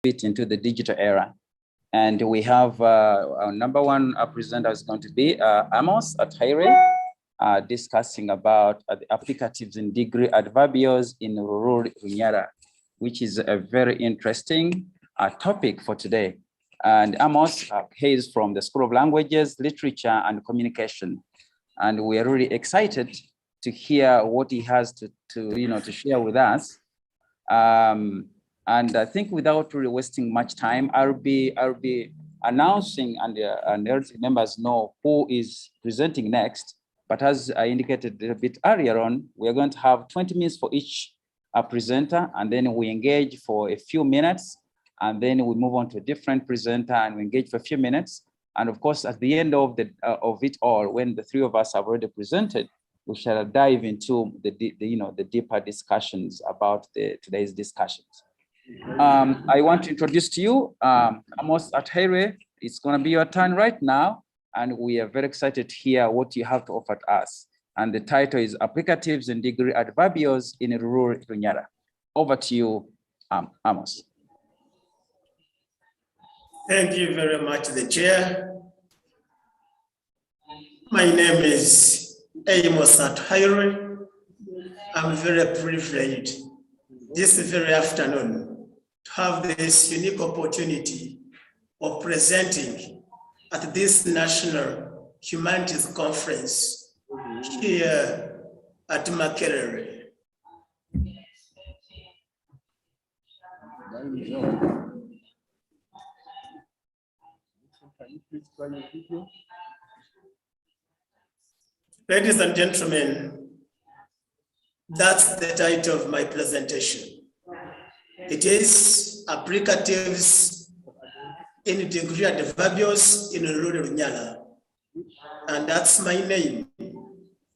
fit into the digital era. And we have our number one presenter is going to be Amos Ataire, discussing about the applicatives in degree adverbials in rural Runyara, which is a very interesting topic for today. And Amos hails from the School of Languages, Literature, and Communication. And we are really excited to hear what he has to share with us. And I think without really wasting much time, I'll be announcing and letting members know who is presenting next. But as I indicated a bit earlier on, we are going to have 20 minutes for each presenter, and then we engage for a few minutes, and then we move on to a different presenter and we engage for a few minutes. And of course, at the end of it all, when the three of us have already presented, we shall dive into the deeper discussions about today's discussions. I want to introduce to you Amos Ataire. It's going to be your turn right now, and we are very excited to hear what you have to offer to us. And the title is Applicatives in Degree Adverbials in Rural Runyara. Over to you, Amos. Thank you very much, the chair. My name is Amos Ataire. I'm very privileged this very afternoon to have this unique opportunity of presenting at this National Humanities Conference here at Makerere. Ladies and gentlemen, that's the title of my presentation. It is Applicatives in Degree Adverbials in Rural Runyara. And that's my name.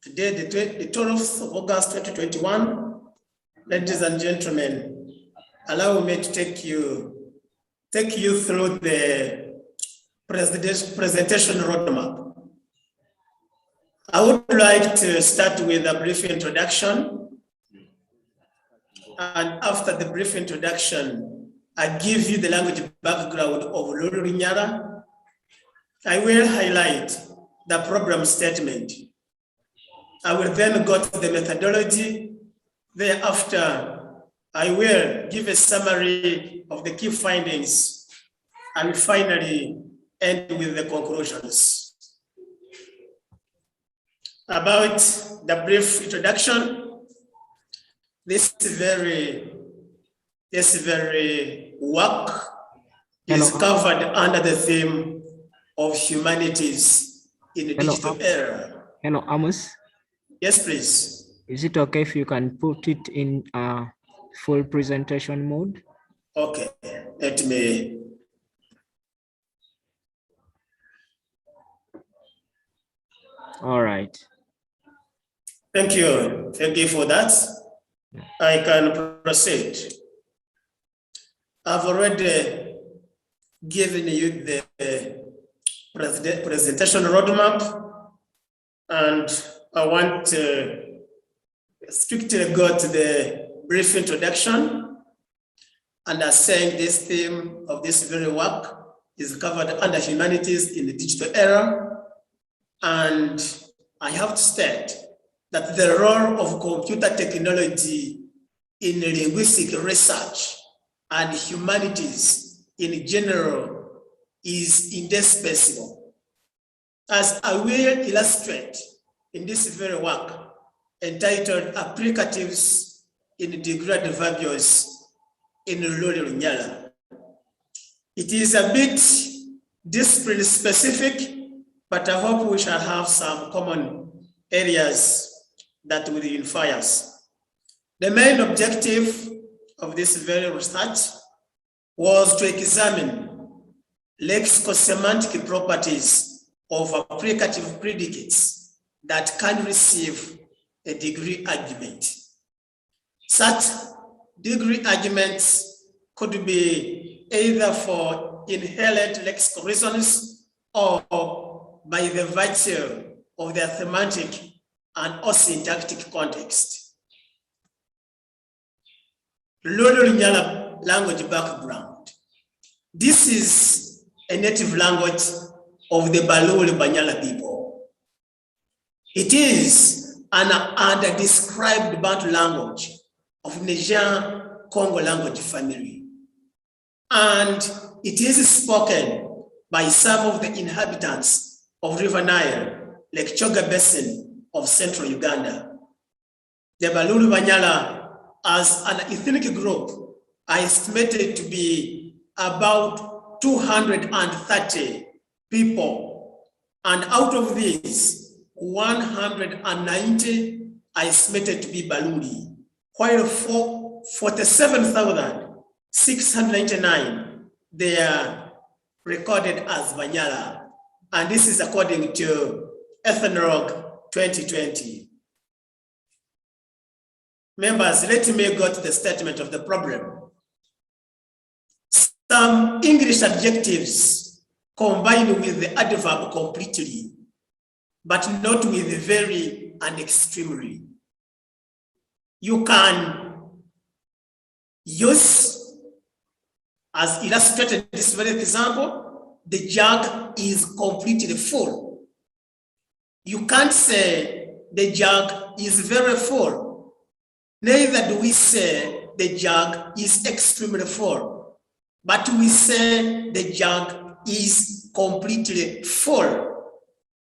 Today, the 12th of August 2021, ladies and gentlemen, allow me to take you through the presentation roadmap. I would like to start with a brief introduction. And after the brief introduction, I give you the language background of Rural Runyara. I will highlight the problem statement. I will then go to the methodology. Thereafter, I will give a summary of the key findings and finally end with the conclusions. About the brief introduction, this very work is covered under the theme of humanities in the digital era. Hello, Amos. Yes, please. Is it okay if you can put it in full presentation mode? Okay, let me. All right. Thank you. Thank you for that. I can proceed. I've already given you the presentation roadmap, and I want to strictly go to the brief introduction. And as saying, this theme of this very work is covered under humanities in the digital era. And I have to state that the role of computer technology in linguistic research and humanities in general is indispensable. As I will illustrate in this very work entitled Applicatives in Degree Adverbials in Rural Runyara. It is a bit discipline specific, but I hope we shall have some common areas that will unify us. The main objective of this very research was to examine lexicosemantic properties of applicative predicates that can receive a degree argument. Such degree arguments could be either for inherent lexical reasons or by the virtue of their thematic and or syntactic context. Rural Runyara language background. This is a native language of the Baluri Banyala people. It is an undescribed Bantu language of Niger Congo language family. And it is spoken by some of the inhabitants of River Nile, Lake Choga Basin of central Uganda. The Baluri Banyala as an ethnic group are estimated to be about 230 people. And out of these, 190 are estimated to be Baluri, while 47,699 they are recorded as Banyala. And this is according to Ethnologue 2020. Members, let me go to the statement of the problem. Some English adjectives combined with the adverb completely, but not with the very and extremely. You can use, as illustrated in this very example, the jug is completely full. You can't say the jug is very full. Neither do we say the jug is extremely full, but we say the jug is completely full.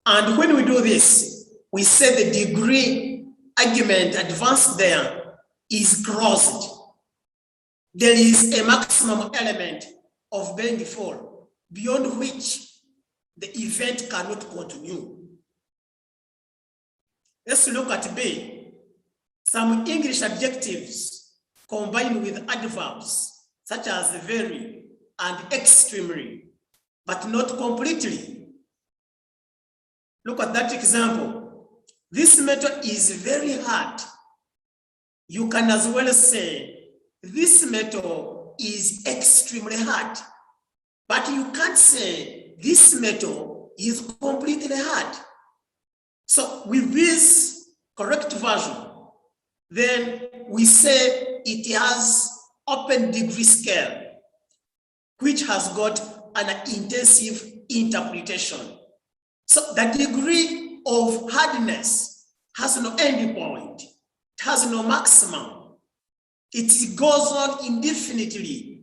And when we do this, we say the degree argument advanced there is closed. There is a maximum element of being full, beyond which the event cannot continue. Let's look at B. Some English adjectives combined with adverbs, such as very and extremely, but not completely. Look at that example. This metal is very hard. You can as well say, this metal is extremely hard, but you can't say this metal is completely hard. So with this correct version, then we say it has open degree scale, which has got an intensive interpretation. So the degree of hardness has no end point, it has no maximum. It goes on indefinitely.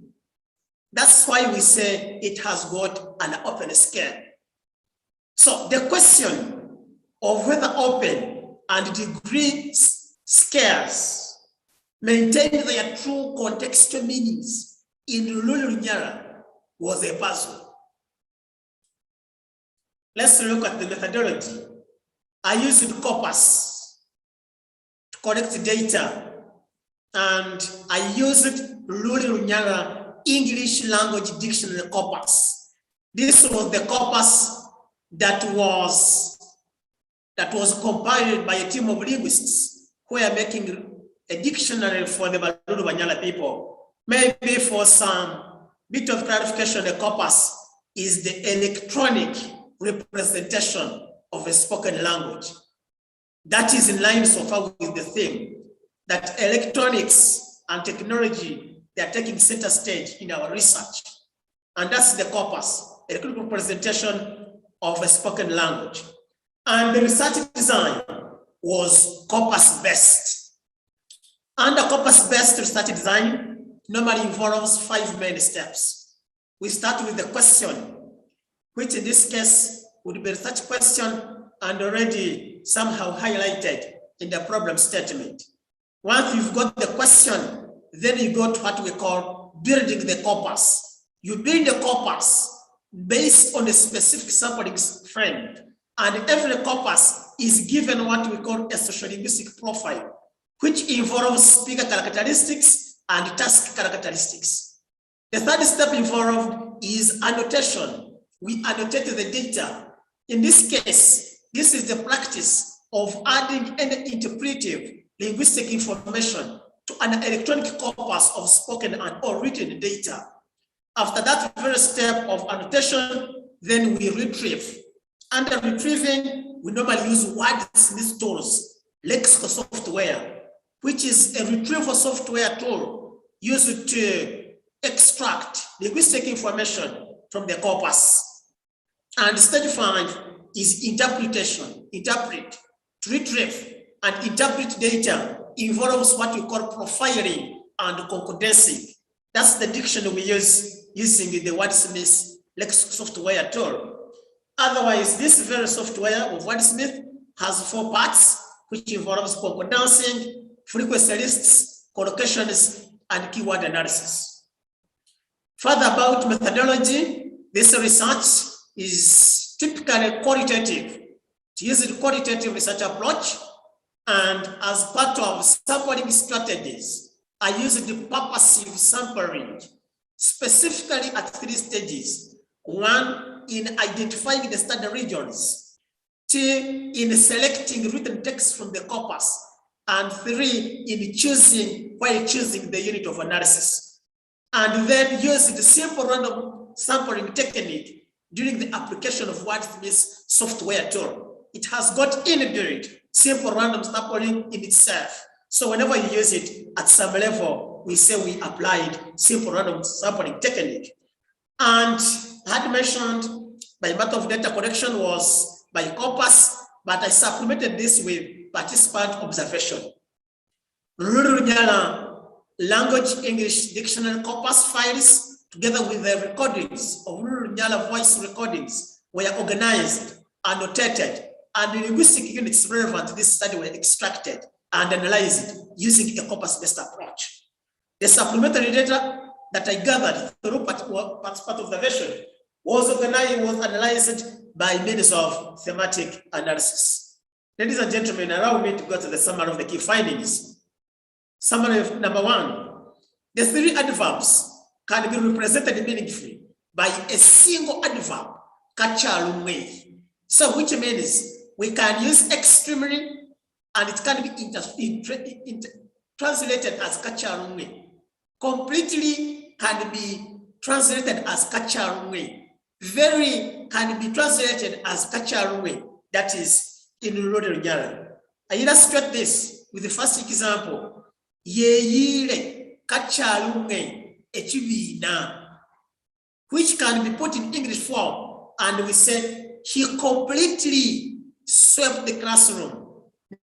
That's why we say it has got an open scale. So the question of whether open and degree scales maintain their true contextual meanings in Lulunyara was a puzzle. Let's look at the methodology. I used corpus to collect data, and I used Lulunyara English language dictionary corpus. This was the corpus that was compiled by a team of linguists who are making a dictionary for the Baluri Banyala people. Maybe for some bit of clarification, the corpus is the electronic representation of a spoken language. That is in line so far with the theme that electronics and technology, they are taking center stage in our research. And that's the corpus, electronic representation of a spoken language. And the research design was corpus-based. Under corpus-based research design normally involves 5 main steps. We start with the question, which in this case would be a research question and already somehow highlighted in the problem statement. Once you've got the question, then you go to what we call building the corpus. You build the corpus based on a specific sampling frame, and every corpus is given what we call a sociolinguistic profile, which involves speaker characteristics and task characteristics. The third step involved is annotation. We annotate the data. In this case, this is the practice of adding any interpretive linguistic information to an electronic corpus of spoken and or written data. After that very step of annotation, then we retrieve. Under retrieving, we normally use wordsmith tools, lexical software, which is a retrieval software tool used to extract linguistic information from the corpus. And stage 5 is interpretation, interpret, to retrieve and interpret data involves what we call profiling and concordance. That's the dictionary we use using the Wordsmith lexical software tool. Otherwise, this very software of Wordsmith has 4 parts, which involves concordancing, frequency lists, collocations, and keyword analysis. Further about methodology, this research is typically qualitative. To use the qualitative research approach, and as part of sampling strategies, I use the purposive sampling, specifically at 3 stages. 1, in identifying the study regions. 2, in selecting written text from the corpus. And 3, in choosing the unit of analysis. And then use the simple random sampling technique during the application of Wordsmith software tool. It has got inbuilt simple random sampling in itself. So whenever you use it at some level, we say we applied simple random sampling technique. And I had mentioned by method of data collection was by corpus, but I supplemented this with participant observation. Language English dictionary corpus files, together with the recordings of Nyala voice recordings, were organized, annotated, and the linguistic units relevant to this study were extracted and analyzed using a corpus-based approach. The supplementary data that I gathered through participant observation was organized, was analyzed by means of thematic analysis. Ladies and gentlemen, allow me to go to the summary of the key findings. Summary of number 1, the 3 adverbs can be represented meaningfully by a single adverb, kachalumwe. So which means we can use extremely and it can be translated as kachalumwe. Completely can be translated as kachalumwe. Very can be translated as kachalumwe. That is in Rural Nyala. I illustrate this with the first example. Yeyile kachalumwe echibina, which can be put in English form, and we say he completely swept the classroom.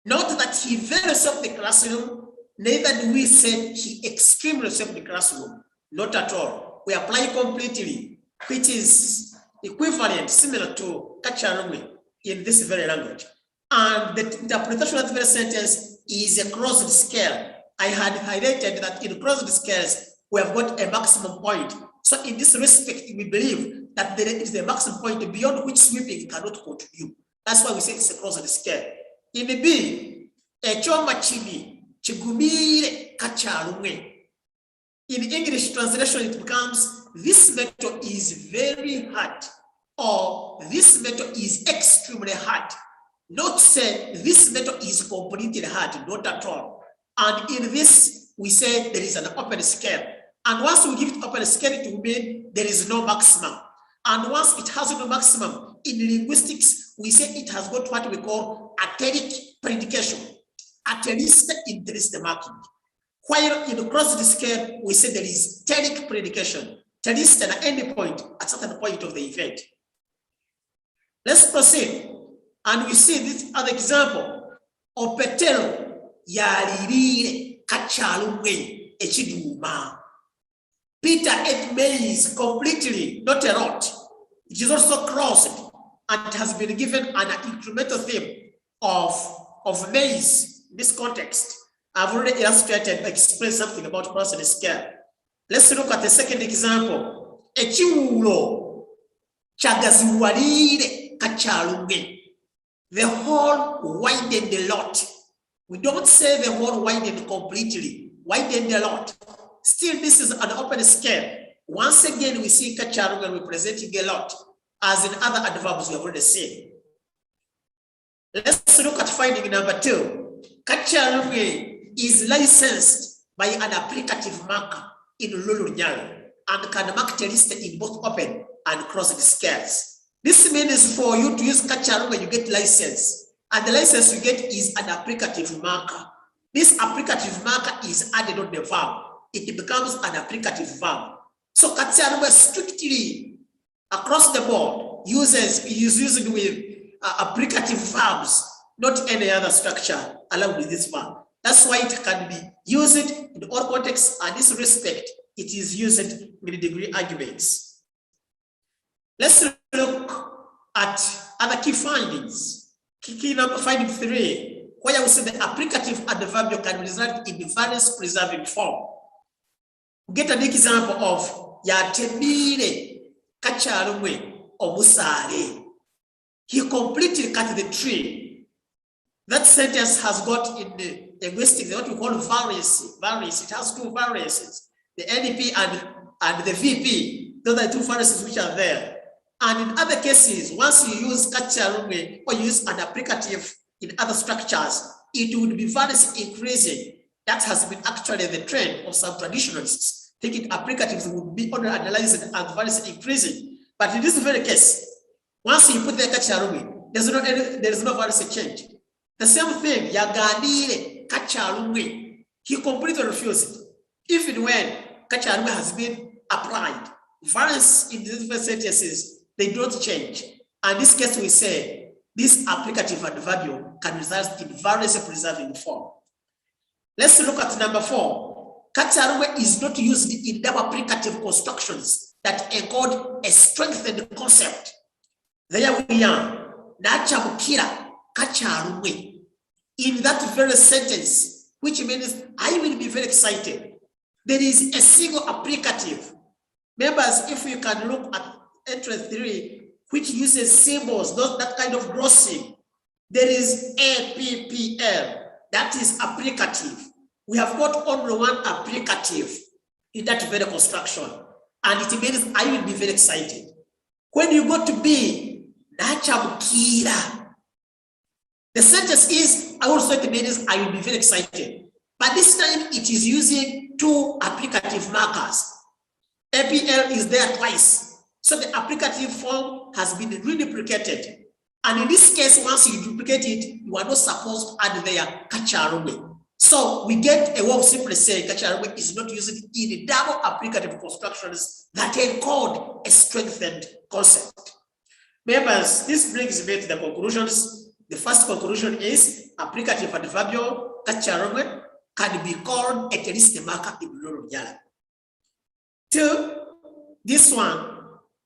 Not that he very swept the classroom, neither do we say he extremely swept the classroom. Not at all. We apply completely, which is equivalent, similar to kachalumwe in this very language. And the interpretation of the very sentence is a closed scale. I had highlighted that in closed scales, we have got a maximum point. So in this respect, we believe that there is a maximum point beyond which sweeping cannot continue. That's why we say it's a closed scale. In the B, echoma chibi, chigumire kachalumwe. In English translation, it becomes, this matter is very hard, or this matter is extremely hard. Not say this matter is completely hard, not at all. And in this, we say there is an open scale. And once we give it open scale, it will mean there is no maximum. And once it has no maximum, in linguistics, we say it has got what we call ateric predication. Aterist interest marking. While in the closed scale, we say there is teric predication. Terist an end point at certain point of the event. Let's proceed. And we see this other example. Opetero yaririre kachalumwe echiduma. Peter ate maize completely, not a lot. It is also crossed, and it has been given an incremental theme of maize in this context. I've already illustrated, explained something about crossed scale. Let's look at the second example. Echiulo chagaziwarire kachalumwe. The whole widened a lot. We don't say the whole widened completely, widened a lot. Still, this is an open scale. Once again, we see kachalumwe representing a lot, as in other adverbs we have already seen. Let's look at finding number 2. Kachalumwe is licensed by an applicative marker in Lulunyala and can mark the list in both open and closed scales. This means for you to use kachalumwe, you get license. And the license you get is an applicative marker. This applicative marker is added on the verb. It becomes an applicative verb. So Katsiarumwe strictly across the board is used with applicative verbs, not any other structure along with this verb. That's why it can be used in all contexts, and this respect, it is used with degree arguments. Let's look at other key findings. Key number finding 3, where we say the applicative adverbial can result in the various preserving form. We get an example of Yatemire Kacharumwe Obusare. He completely cut the tree. That sentence has got in the linguistics what we call variance. Variance. It has 2 variances, the NP and the VP. Those are the 2 variances which are there. And in other cases, once you use Kacharume or use an applicative in other structures, it would be variance increasing. That has been actually the trend of some traditionalists, thinking applicatives would be only analyzed as variance increasing. But in this very case, once you put the Kacharume, there is no variance change. The same thing, Yaganire Kacharume, he completely refused it. Even when Kacharume has been applied, variance in these different sentences, they don't change. And in this case, we say this applicative adverbial can result in various preserving form. Let's look at number 4. Kacharume is not used in double applicative constructions that encode a strengthened concept. There we are. Nachabukira Kacharume. In that very sentence, which means I will be very excited, there is a single applicative. Members, if you can look at entrance 3, which uses symbols, not that kind of glossing, there is APPL, that is applicative. We have got only one applicative in that very construction, and it means I will be very excited. When you go to B, Nachabukira, the sentence is also it means I will be very excited. But this time it is using 2 applicative markers. APL is there twice. So the applicative form has been reduplicated. And in this case, once you duplicate it, you are not supposed to add there Kacharume. So we get a way of simply saying Kacharume is not used in double applicative constructions that encode a strengthened concept. Members, this brings me to the conclusions. The first conclusion is applicative adverbial Kacharume can be called at least a marker in Lulu-Nyala. 2, this one,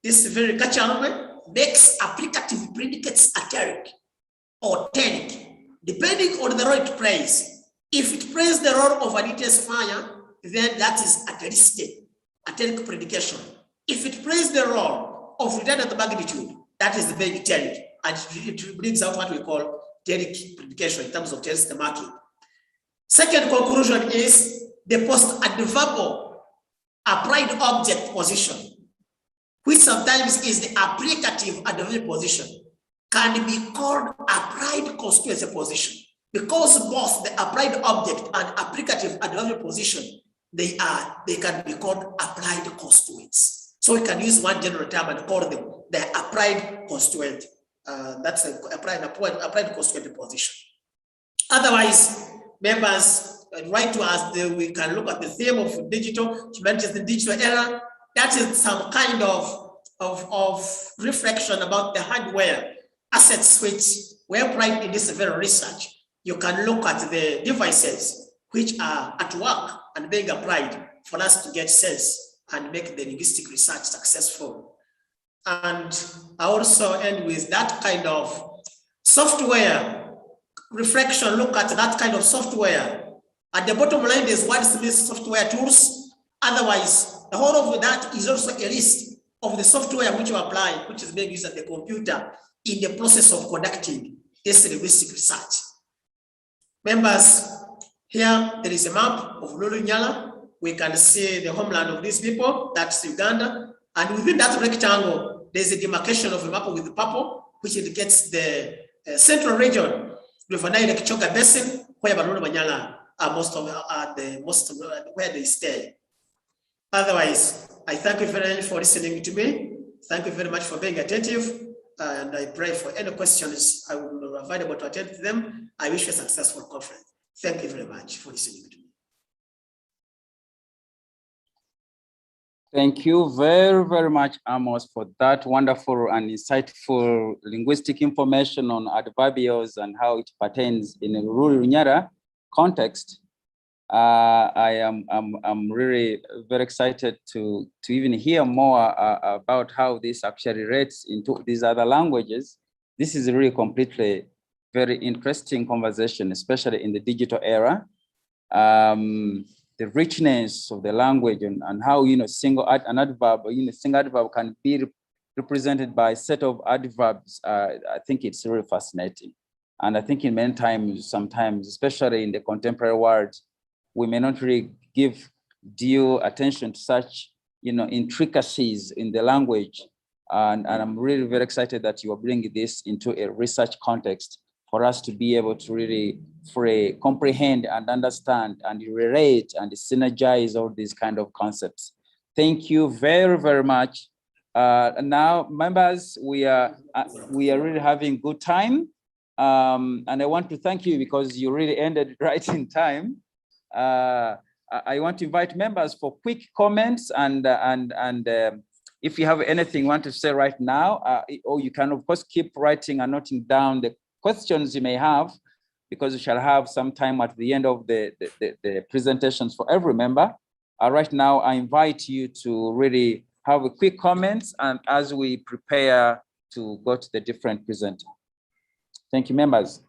this very Kacharume makes applicative predicates ateric or teric, depending on the role it plays. If it plays the role of an intensifier, then that is ateric predication. If it plays the role of redundant magnitude, that is the baby teric, and it brings out what we call teric predication in terms of tensor marking. Second conclusion is the post-adverbial applied object position, which sometimes is the applicative adverbial position, can be called applied constituency position, because both the applied object and applicative adverbial position, they can be called applied constituents. So we can use one general term and call them the applied constituent. That's a applied constituent position. Otherwise, members, write to us, we can look at the theme of digital humanities, the digital era. That is some kind of reflection about the hardware assets which were applied in this very research. You can look at the devices which are at work and being applied for us to get sense and make the linguistic research successful. And I also end with that kind of software reflection. Look at that kind of software. At the bottom line, there's what is this software tools. Otherwise, the whole of that is also a list of the software which you apply, which is being used at the computer in the process of conducting this linguistic research. Members, here there is a map of Lulu-Nyala. We can see the homeland of these people, that's Uganda. And within that rectangle, there's a demarcation of a map with the purple, which indicates the central region, River Nile Kichoga Basin, where Lulu-Nyala are where they stay. Otherwise, I thank you very much for listening to me. Thank you very much for being attentive. And I pray for any questions I will be available to attend to them. I wish you a successful conference. Thank you very much for listening to me. Thank you very, very much, Amos, for that wonderful and insightful linguistic information on adverbials and how it pertains in a rural Nyara context. I'm really very excited to even hear more about how this actually relates into these other languages. This is really completely very interesting conversation, especially in the digital era. The richness of the language and how, you know, an adverb, you know, single adverb can be represented by a set of adverbs. I think it's really fascinating. And I think in many times, sometimes, especially in the contemporary world, we may not really give due attention to such, you know, intricacies in the language. And I'm really very excited that you are bringing this into a research context for us to be able to really comprehend and understand and relate and synergize all these kind of concepts. Thank you very, very much. Now, members, we are really having good time. And I want to thank you because you really ended right in time. I want to invite members for quick comments and if you have anything you want to say right now, or you can of course keep writing and noting down the questions you may have, because we shall have some time at the end of the presentations for every member. Right now, I invite you to really have a quick comments and as we prepare to go to the different presenter. Thank you, members.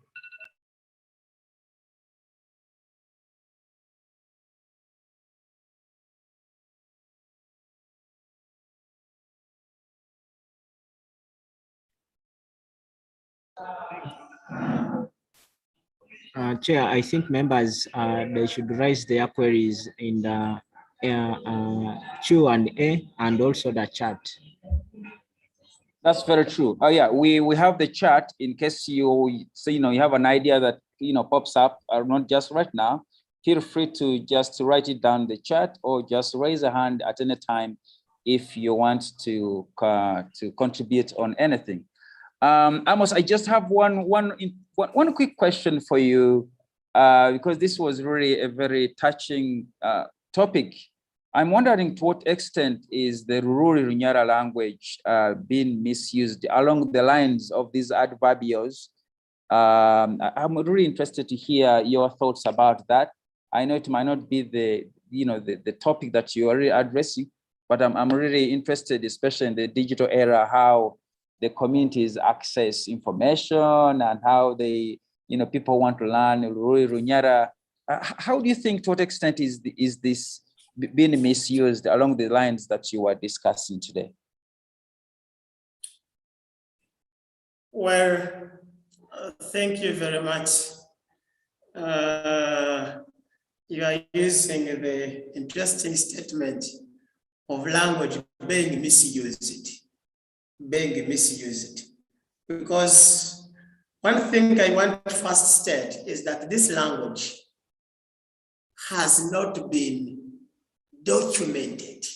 Chair, I think members, they should raise their queries in the Q&A and also the chat. That's very true. Oh yeah, we have the chat in case you say, you know, you have an idea that, you know, pops up, or not just right now. Feel free to just write it down in the chat or just raise a hand at any time if you want to contribute on anything. Amos, I just have one quick question for you, because this was really a very touching topic. I'm wondering to what extent is the rural Nyara language being misused along the lines of these adverbials? I'm really interested to hear your thoughts about that. I know it might not be the topic that you are really addressing, but I'm really interested, especially in the digital era, how the communities access information and how they, you know, people want to learn rural Nyara. How do you think, to what extent is this being misused along the lines that you were discussing today? Well, thank you very much. You are using the interesting statement of language being misused, because one thing I want to first state is that this language has not been documented,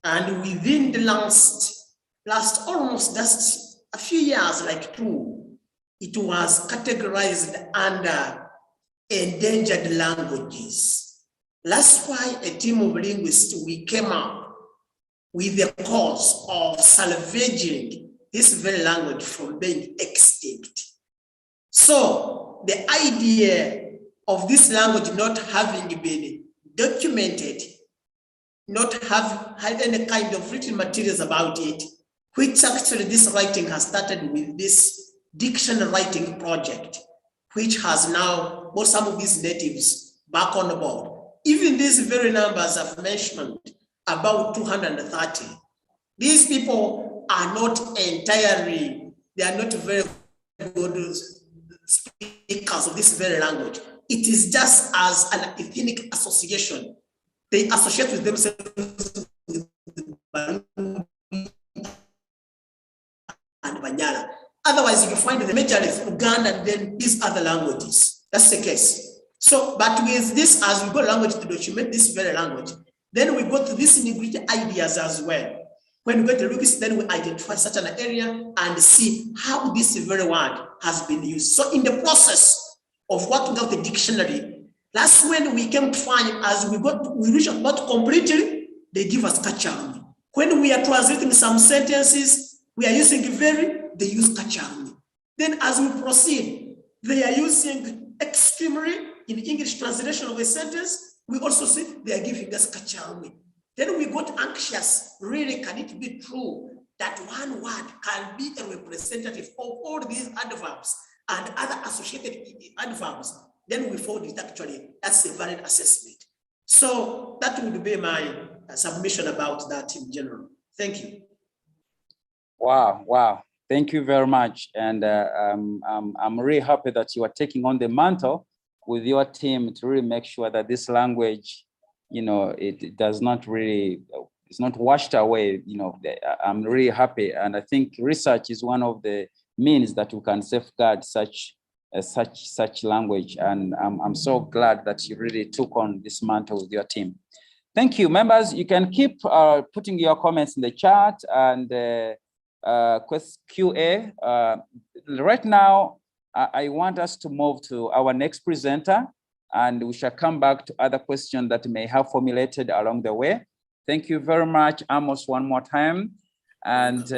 and within the last almost just a few years, like 2, it was categorized under endangered languages. That's why a team of linguists, we came up with the cause of salvaging this very language from being extinct. So the idea of this language not having been documented, not have had any kind of written materials about it, which actually this writing has started with this dictionary writing project, which has now brought some of these natives back on board. Even these very numbers I've mentioned, about 230, these people are not entirely, they are not very good speakers of this very language. It is just as an ethnic association. They associate with themselves with and Banyala. Otherwise, you can find the majority of Uganda and then these other languages. That's the case. So, but with this, as we go language to document this very language, then we go to these nitty-gritty ideas as well. When we go to linguistics, then we identify such an area and see how this very word has been used. So in the process of working out the dictionary, that's when we came to find, as we reach out not completely, they give us kacharmi. When we are translating some sentences, we are using very, they use kacharmi. Then as we proceed, they are using extremely in English translation of a sentence. We also see they are giving us kacharmi. Then we got anxious. Really, can it be true that one word can be a representative of all these adverbs and other associated adverbs? Then we found it actually, that's a valid assessment. So that would be my submission about that in general. Thank you. Wow, wow. Thank you very much. And I'm really happy that you are taking on the mantle with your team to really make sure that this language, you know, it does not really, it's not washed away. You know, I'm really happy. And I think research is one of the means that we can safeguard such language. And I'm so glad that you really took on this mantle with your team. Thank you, members. You can keep putting your comments in the chat and QA. Right now, I want us to move to our next presenter, and we shall come back to other questions that may have formulated along the way. Thank you very much, Amos, one more time. And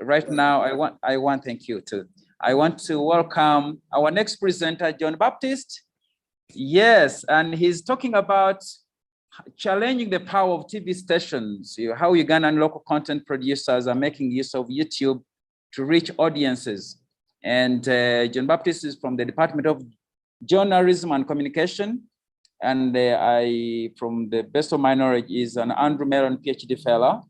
right now, I want thank you too. I want to welcome our next presenter, John Baptist. Yes, and he's talking about challenging the power of TV stations, how Ugandan local content producers are making use of YouTube to reach audiences. And John Baptist is from the Department of Journalism and Communication. And from the best of my knowledge, is an Andrew Mellon PhD fellow.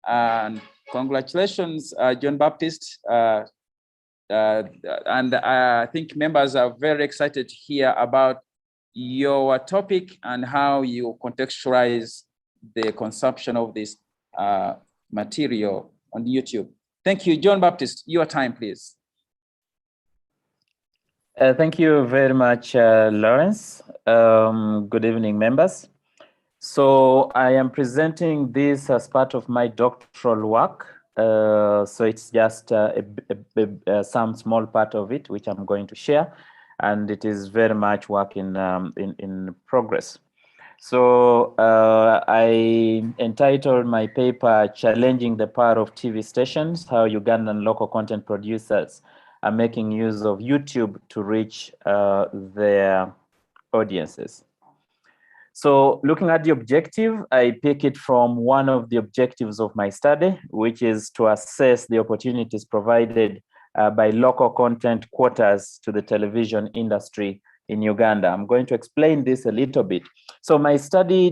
And congratulations, John Baptist. And I think members are very excited to hear about your topic and how you contextualize the consumption of this material on YouTube. Thank you, John Baptist. Your time, please. Thank you very much, Lawrence. Good evening, members. So I am presenting this as part of my doctoral work. So it's just some small part of it, which I'm going to share, and it is very much work in progress. So I entitled my paper, Challenging the Power of TV Stations, How Ugandan Local Content Producers are Making Use of YouTube to Reach their Audiences. So looking at the objective, I pick it from one of the objectives of my study, which is to assess the opportunities provided by local content quotas to the television industry in Uganda. I'm going to explain this a little bit. So my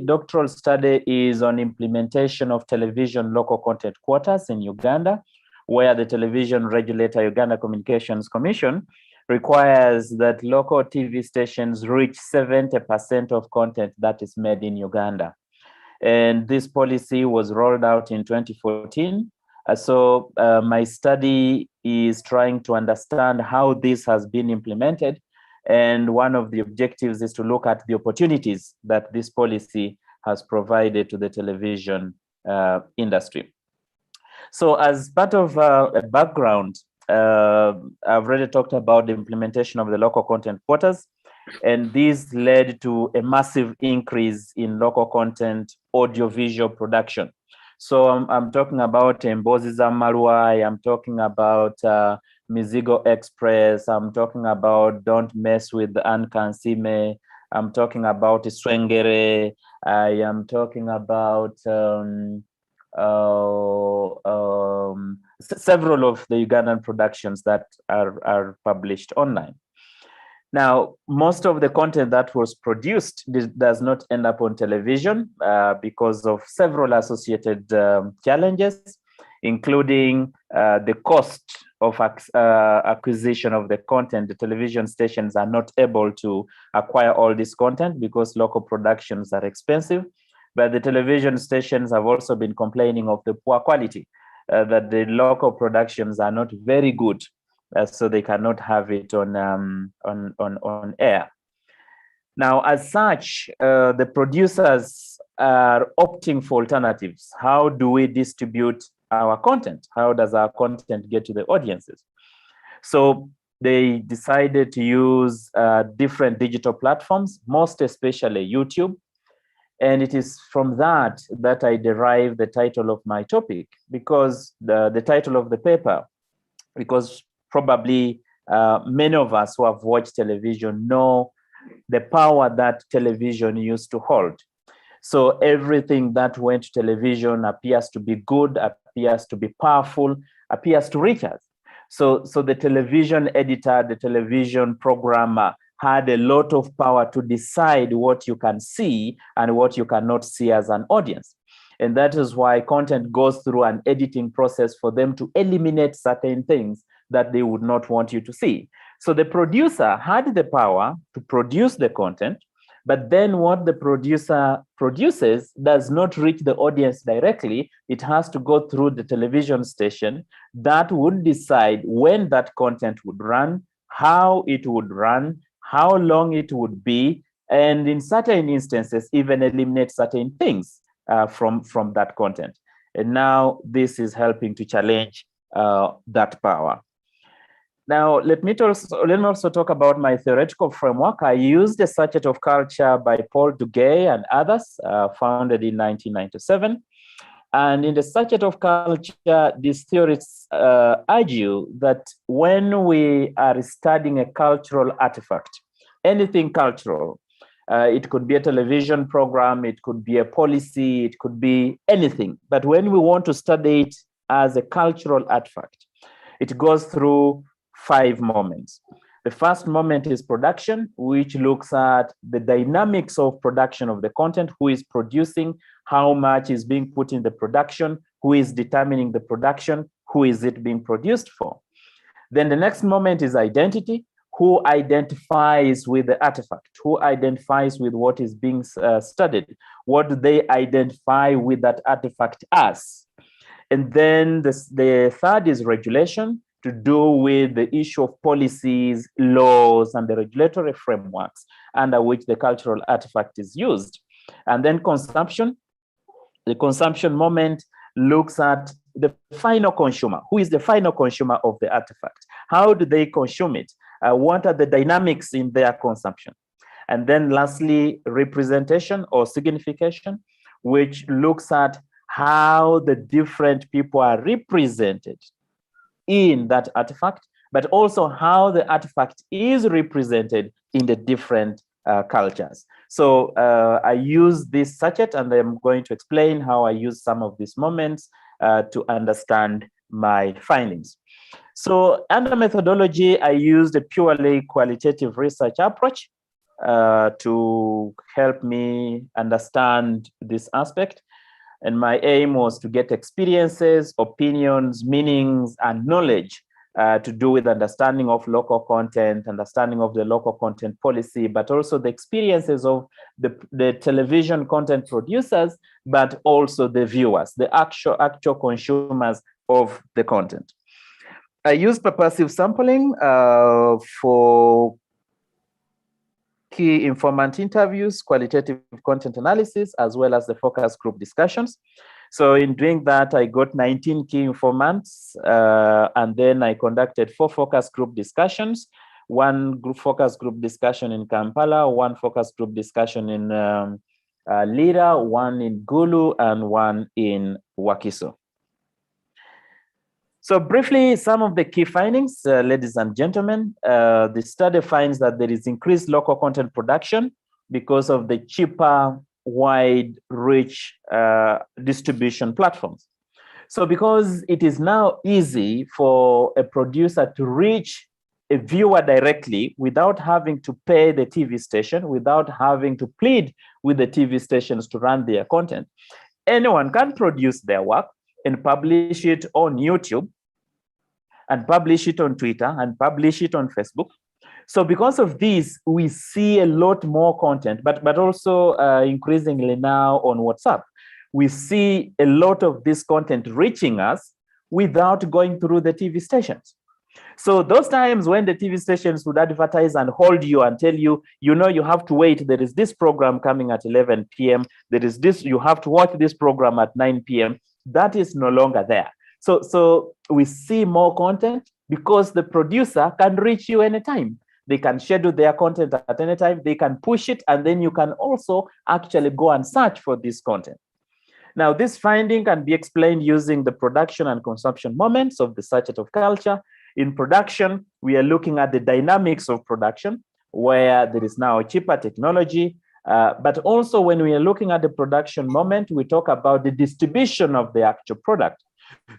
doctoral study is on implementation of television local content quotas in Uganda, where the television regulator, Uganda Communications Commission, requires that local TV stations reach 70% of content that is made in Uganda. And this policy was rolled out in 2014. So my study is trying to understand how this has been implemented. And one of the objectives is to look at the opportunities that this policy has provided to the television industry. So as part of a background, I've already talked about the implementation of the local content quotas, and this led to a massive increase in local content audiovisual production. So I'm talking about Mboziza Marwai, I'm talking about Mizigo Express, I'm talking about Don't Mess with Ankansime, I'm talking about Swengere, I am talking about several of the Ugandan productions that are published online. Now, most of the content that was produced does not end up on television because of several associated challenges, including the cost of acquisition of the content. The television stations are not able to acquire all this content because local productions are expensive. But the television stations have also been complaining of the poor quality, that the local productions are not very good, so they cannot have it on air. Now, as such, the producers are opting for alternatives. How do we distribute our content? How does our content get to the audiences? So they decided to use different digital platforms, most especially YouTube. And it is from that that I derive the title of my topic, because the title of the paper, because probably many of us who have watched television know the power that television used to hold. So everything that went to television appears to be good, appears to be powerful, appears to reach us. So the television editor, the television programmer had a lot of power to decide what you can see and what you cannot see as an audience. And that is why content goes through an editing process for them to eliminate certain things that they would not want you to see. So the producer had the power to produce the content, but then what the producer produces does not reach the audience directly. It has to go through the television station that would decide when that content would run, how it would run, how long it would be, and in certain instances, even eliminate certain things from that content. And now this is helping to challenge that power. Now, let me also talk about my theoretical framework. I used The Sachet of Culture by Paul Duguay and others, founded in 1997. And in The Sachet of Culture, these theorists argue that when we are studying a cultural artifact, anything cultural, it could be a television program, it could be a policy, it could be anything. But when we want to study it as a cultural artifact, it goes through 5 moments. The first moment is production, which looks at the dynamics of production of the content, who is producing, how much is being put in the production, who is determining the production, who is it being produced for. Then the next moment is identity, who identifies with the artifact, who identifies with what is being studied, what do they identify with that artifact as. And then the third is regulation, to do with the issue of policies, laws, and the regulatory frameworks under which the cultural artifact is used. And then consumption. The consumption moment looks at the final consumer. Who is the final consumer of the artifact? How do they consume it? What are the dynamics in their consumption? And then lastly, representation or signification, which looks at how the different people are represented in that artifact, but also how the artifact is represented in the different cultures. So I use this sachet, and I'm going to explain how I use some of these moments to understand my findings. So under methodology, I used a purely qualitative research approach to help me understand this aspect. And my aim was to get experiences, opinions, meanings, and knowledge to do with understanding of local content, understanding of the local content policy, but also the experiences of the television content producers, but also the viewers, the actual consumers of the content. I used purposive sampling for key informant interviews, qualitative content analysis, as well as the focus group discussions. So in doing that, I got 19 key informants, and then I conducted 4 focus group discussions, 1 focus group discussion in Kampala, 1 focus group discussion in Lira, 1 in Gulu, and 1 in Wakiso. So briefly, some of the key findings, ladies and gentlemen. The study finds that there is increased local content production because of the cheaper, wide reach distribution platforms. So because it is now easy for a producer to reach a viewer directly without having to pay the TV station, without having to plead with the TV stations to run their content, anyone can produce their work and publish it on YouTube, and publish it on Twitter, and publish it on Facebook. So because of this, we see a lot more content, but also increasingly now on WhatsApp, we see a lot of this content reaching us without going through the TV stations. So those times when the TV stations would advertise and hold you and tell you, you know, you have to wait, there is this program coming at 11 p.m., there is this, you have to watch this program at 9 p.m., that is no longer there. So we see more content because the producer can reach you anytime. They can schedule their content at any time. They can push it, and then you can also actually go and search for this content. Now, this finding can be explained using the production and consumption moments of the sachet of culture. In production, we are looking at the dynamics of production, where there is now cheaper technology. But also when we are looking at the production moment, we talk about the distribution of the actual product.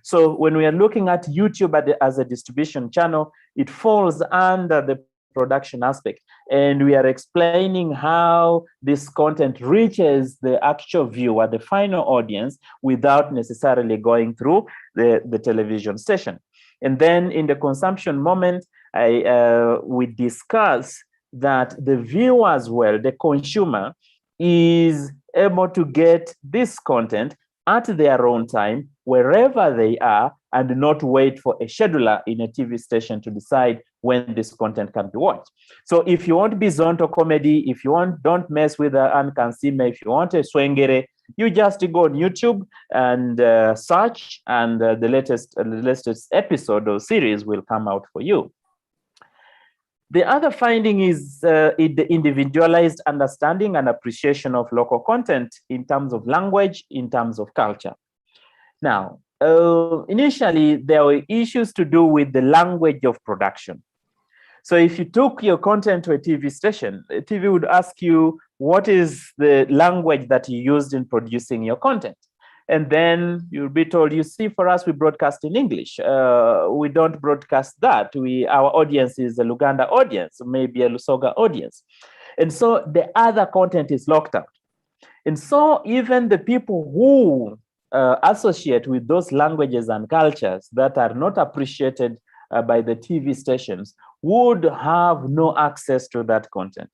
So when we are looking at YouTube as a distribution channel, it falls under the production aspect. And we are explaining how this content reaches the actual viewer, the final audience, without necessarily going through the television station. And then in the consumption moment, we discuss that the viewer as well, the consumer, is able to get this content at their own time, wherever they are, and not wait for a scheduler in a TV station to decide when this content can be watched. So if you want bizonto comedy, if you want Don't Mess with Anne Kansime, if you want a swengere, you just go on YouTube and search, and the latest episode or series will come out for you. The other finding is the individualized understanding and appreciation of local content in terms of language, in terms of culture. Now, initially, there were issues to do with the language of production. So if you took your content to a TV station, the TV would ask you, what is the language that you used in producing your content? And then you'll be told, you see, for us, we broadcast in English. We don't broadcast that. Our audience is a Luganda audience, maybe a Lusoga audience. And so the other content is locked out. And so even the people who associate with those languages and cultures that are not appreciated by the TV stations would have no access to that content.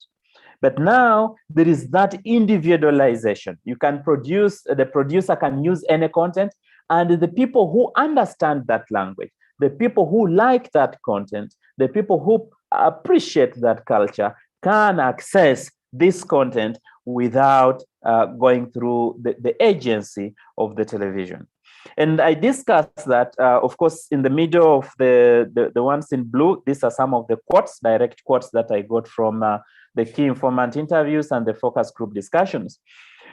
But now there is that individualization. You can produce, the producer can use any content, and the people who understand that language, the people who like that content, the people who appreciate that culture can access this content without going through the agency of the television. And I discussed that, of course, in the middle of the ones in blue, these are some of the quotes, direct quotes that I got from the key informant interviews and the focus group discussions.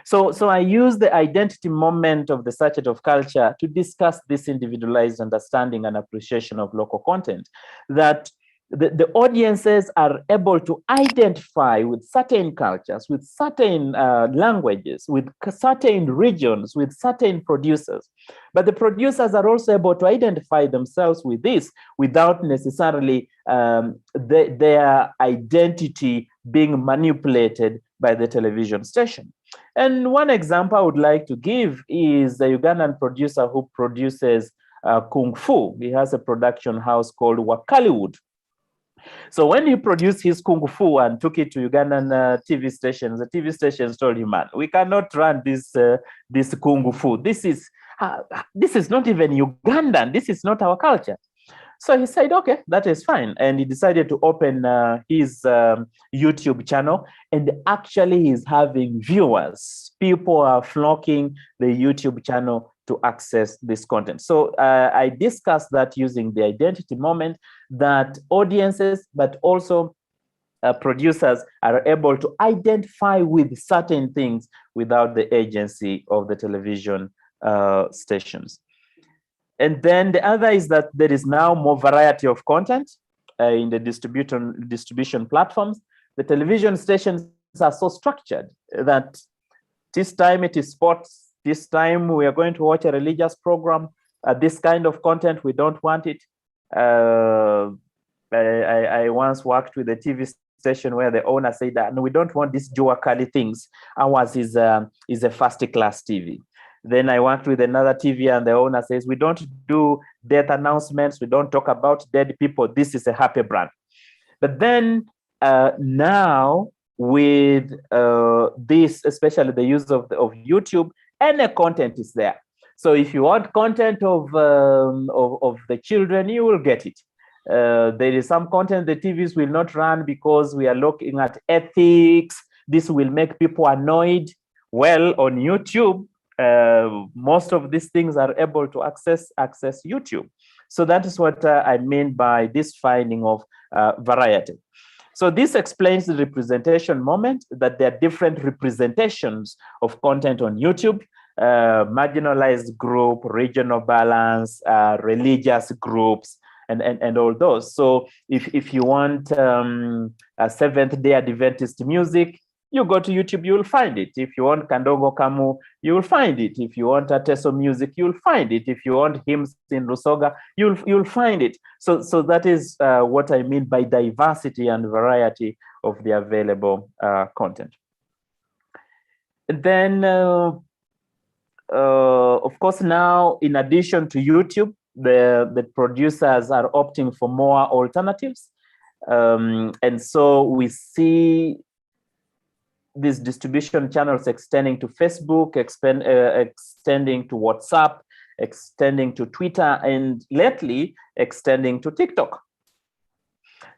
So I use the identity moment of the sachet of culture to discuss this individualized understanding and appreciation of local content, that the audiences are able to identify with certain cultures, with certain languages, with certain regions, with certain producers. But the producers are also able to identify themselves with this without necessarily their identity being manipulated by the television station. And one example I would like to give is the Ugandan producer who produces Kung Fu. He has a production house called Wakaliwood. So when he produced his Kung Fu and took it to Ugandan TV stations, the TV stations told him, man, we cannot run this Kung Fu. This is not even Ugandan. This is not our culture. So he said, okay, that is fine. And he decided to open his YouTube channel. And actually he's having viewers. People are flocking the YouTube channel to access this content. So I discussed that using the identity moment, that audiences, but also producers are able to identify with certain things without the agency of the television stations. And then the other is that there is now more variety of content in the distribution platforms. The television stations are so structured that this time it is sports, this time we are going to watch a religious program, this kind of content, we don't want it. I once worked with a TV station where the owner said that, no, we don't want these Jua Kali things. Ours is a first-class TV. Then I worked with another TV and the owner says, we don't do death announcements. We don't talk about dead people. This is a happy brand. But then now with this, especially the use of YouTube, any content is there. So if you want content of the children, you will get it. There is some content the TVs will not run because we are looking at ethics. This will make people annoyed. Well, on YouTube, most of these things are able to access YouTube. So that is what I mean by this finding of variety. So this explains the representation moment, that there are different representations of content on YouTube, marginalized group, regional balance, religious groups, and all those. So if you want a Seventh-day Adventist music, you go to YouTube, you will find it. If you want Kandongo Kamu, you will find it. If you want Ateso music, you'll find it. If you want hymns in Rusoga, you'll find it. So that is what I mean by diversity and variety of the available content. And then, of course, now, in addition to YouTube, the producers are opting for more alternatives. And so we see these distribution channels extending to Facebook, extending to WhatsApp, extending to Twitter, and lately extending to TikTok.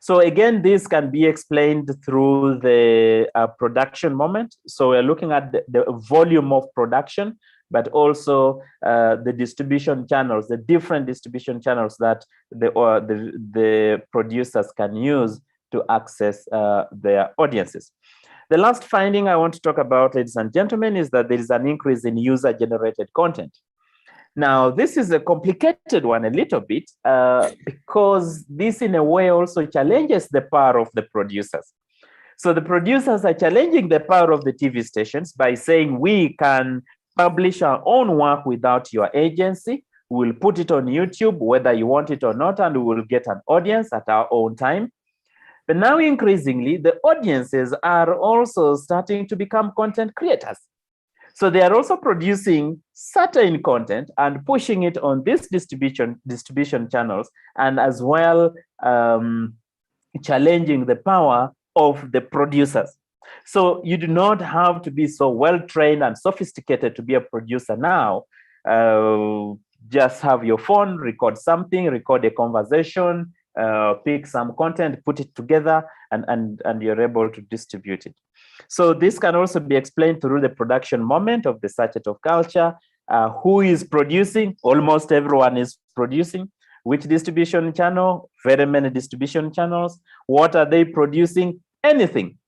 So again, this can be explained through the production moment. So we're looking at the volume of production, but also the distribution channels, the different distribution channels that the producers can use to access their audiences. The last finding I want to talk about, ladies and gentlemen, is that there is an increase in user-generated content. Now, this is a complicated one a little bit because this, in a way, also challenges the power of the producers. So the producers are challenging the power of the TV stations by saying, we can publish our own work without your agency. We'll put it on YouTube, whether you want it or not, and we will get an audience at our own time. But now, increasingly, the audiences are also starting to become content creators. So they are also producing certain content and pushing it on these distribution channels, and as well challenging the power of the producers. So you do not have to be so well trained and sophisticated to be a producer now. Just have your phone, record something, record a conversation, pick some content, put it together, and you're able to distribute it. So this can also be explained through the production moment of the sachet of culture. Who is producing? Almost everyone is producing. Which distribution channel? Very many distribution channels. What are they producing? Anything.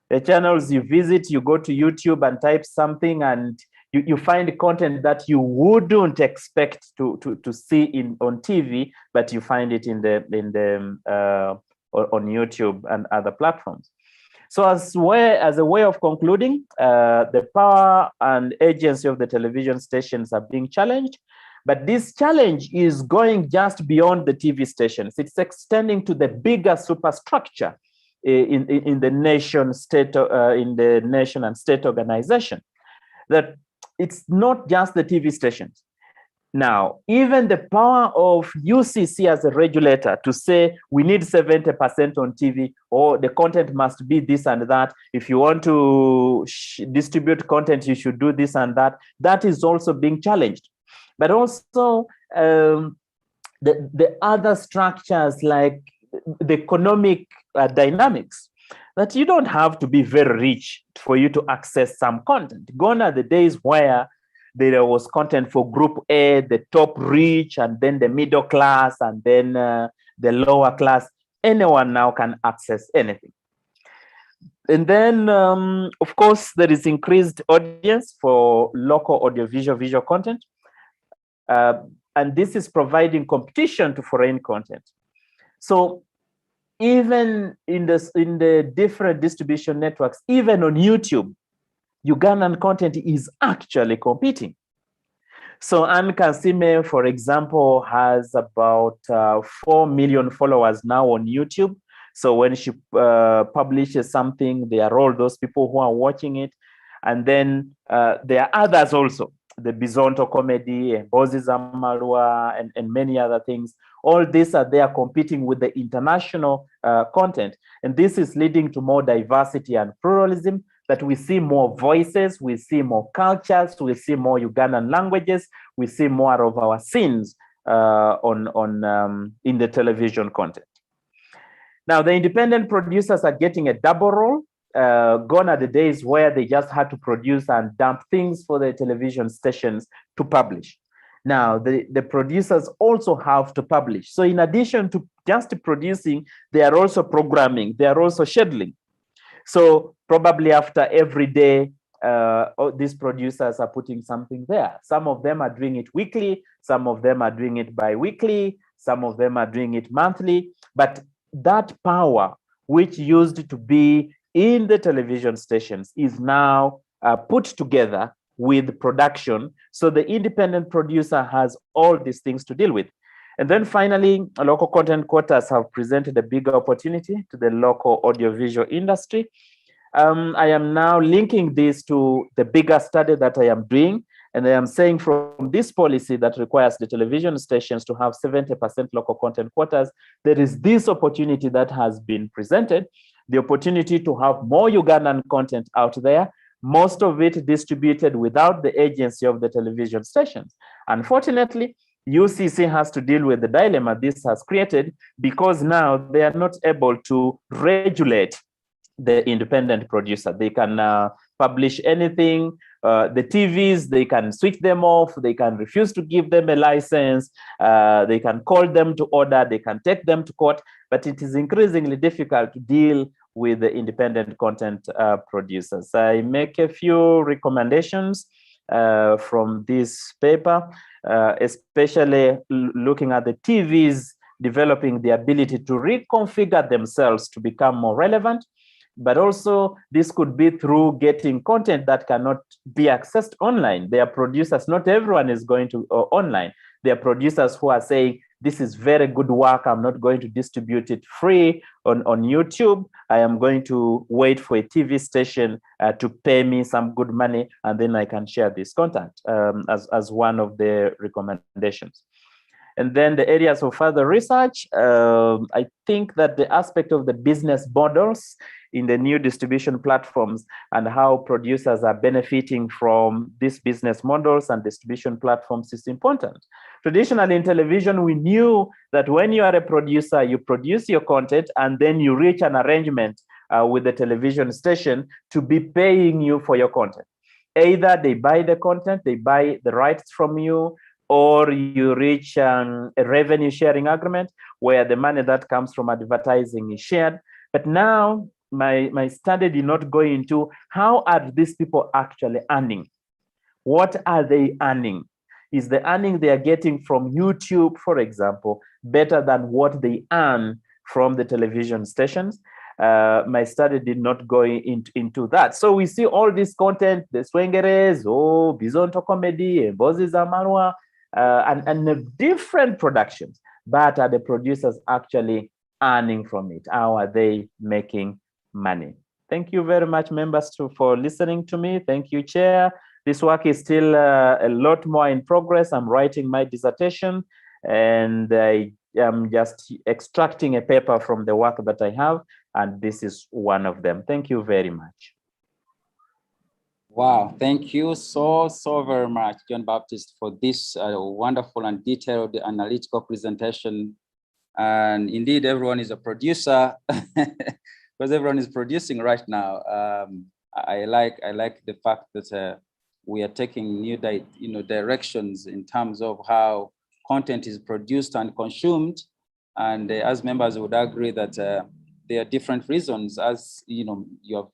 The channels you visit, you go to YouTube and type something, and you find content that you wouldn't expect to see on TV, but you find it on YouTube and other platforms. So as a way of concluding, the power and agency of the television stations are being challenged, but this challenge is going just beyond the TV stations. It's extending to the bigger superstructure in the nation and state organization. That it's not just the TV stations. Now, even the power of UCC as a regulator to say we need 70% on TV, or the content must be this and that. If you want to distribute content, you should do this and that. That is also being challenged. But also the other structures, like the economic dynamics, that you don't have to be very rich for you to access some content. Gone are the days where there was content for group A, the top rich, and then the middle class, and then the lower class. Anyone now can access anything. And then, of course, there is increased audience for local audiovisual visual content. And this is providing competition to foreign content. So even in the different distribution networks, even on YouTube, Ugandan content is actually competing. So Anne Kansime, for example, has about 4 million followers now on YouTube. So when she publishes something, there are all those people who are watching it. And then there are others also, the Bizonto comedy, Bozi Zamalwa, and many other things. All these are there competing with the international content. And this is leading to more diversity and pluralism, that we see more voices, we see more cultures, we see more Ugandan languages, we see more of our scenes in the television content. Now, the independent producers are getting a double role. Gone are the days where they just had to produce and dump things for the television stations to publish. Now, the producers also have to publish. So in addition to just producing, they are also programming, they are also scheduling. So probably after every day, these producers are putting something there. Some of them are doing it weekly, some of them are doing it bi-weekly, some of them are doing it monthly. But that power, which used to be in the television stations, is now put together with production. So the independent producer has all these things to deal with. And then finally, local content quotas have presented a bigger opportunity to the local audiovisual industry. I am now linking this to the bigger study that I am doing. And I am saying from this policy that requires the television stations to have 70% local content quotas, there is this opportunity that has been presented, the opportunity to have more Ugandan content out there, most of it distributed without the agency of the television stations. Unfortunately, UCC has to deal with the dilemma this has created because now they are not able to regulate the independent producer. They can publish anything. The TVs, they can switch them off. They can refuse to give them a license. They can call them to order. They can take them to court. But it is increasingly difficult to deal with the independent content producers. I make a few recommendations from this paper, especially looking at the TVs developing the ability to reconfigure themselves to become more relevant. But also this could be through getting content that cannot be accessed online. There are producers, not everyone is going to online. There are producers who are saying, this is very good work. I'm not going to distribute it free on YouTube. I am going to wait for a TV station to pay me some good money, and then I can share this content as one of the recommendations. And then the areas of further research, I think that the aspect of the business models in the new distribution platforms and how producers are benefiting from these business models and distribution platforms is important. Traditionally in television, we knew that when you are a producer, you produce your content and then you reach an arrangement with the television station to be paying you for your content. Either they buy the content, they buy the rights from you, or you reach a revenue sharing agreement where the money that comes from advertising is shared. But now my study did not go into how are these people actually earning? What are they earning? Is the earning they are getting from YouTube, for example, better than what they earn from the television stations? My study did not go into that. So we see all this content, the Swengeres, Bizonto Comedy, Mbozi Zamanwa, and different productions, but are the producers actually earning from it? How are they making money? Thank you very much, members, for listening to me. Thank you, Chair. This work is still a lot more in progress. I'm writing my dissertation, and I am just extracting a paper from the work that I have, and this is one of them. Thank you very much. Wow, thank you so very much, John Baptist, for this wonderful and detailed analytical presentation. And indeed, everyone is a producer because everyone is producing right now. I like the fact that we are taking new directions in terms of how content is produced and consumed. And as members would agree that there are different reasons, as you have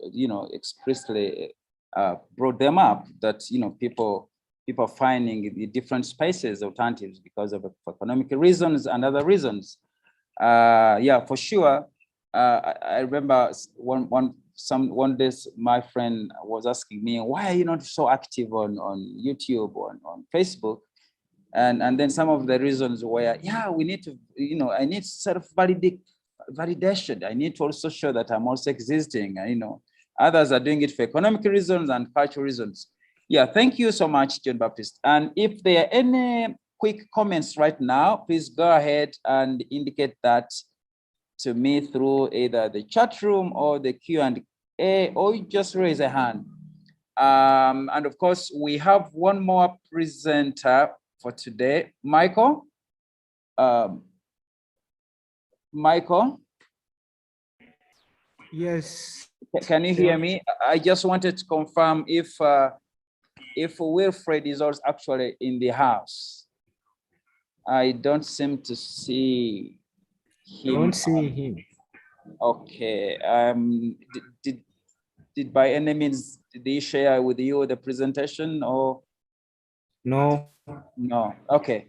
explicitly brought them up, that people are finding the different spaces alternatives because of economic reasons and other reasons. Yeah, for sure. I remember one day my friend was asking me, why are you not so active on YouTube or on Facebook? And then some of the reasons were, yeah, we need to, I need sort of validation. I need to also show that I'm also existing. Others are doing it for economic reasons and cultural reasons. Yeah, thank you so much, John Baptist. And if there are any quick comments right now, please go ahead and indicate that to me through either the chat room or the Q&A, or you just raise a hand. And of course, we have one more presenter for today, Michael. Michael? Yes. Can you hear me? I just wanted to confirm if Wilfred is also actually in the house. I don't seem to see I him. don't see him. Okay. Did by any means did he share with you the presentation or No. no? Okay.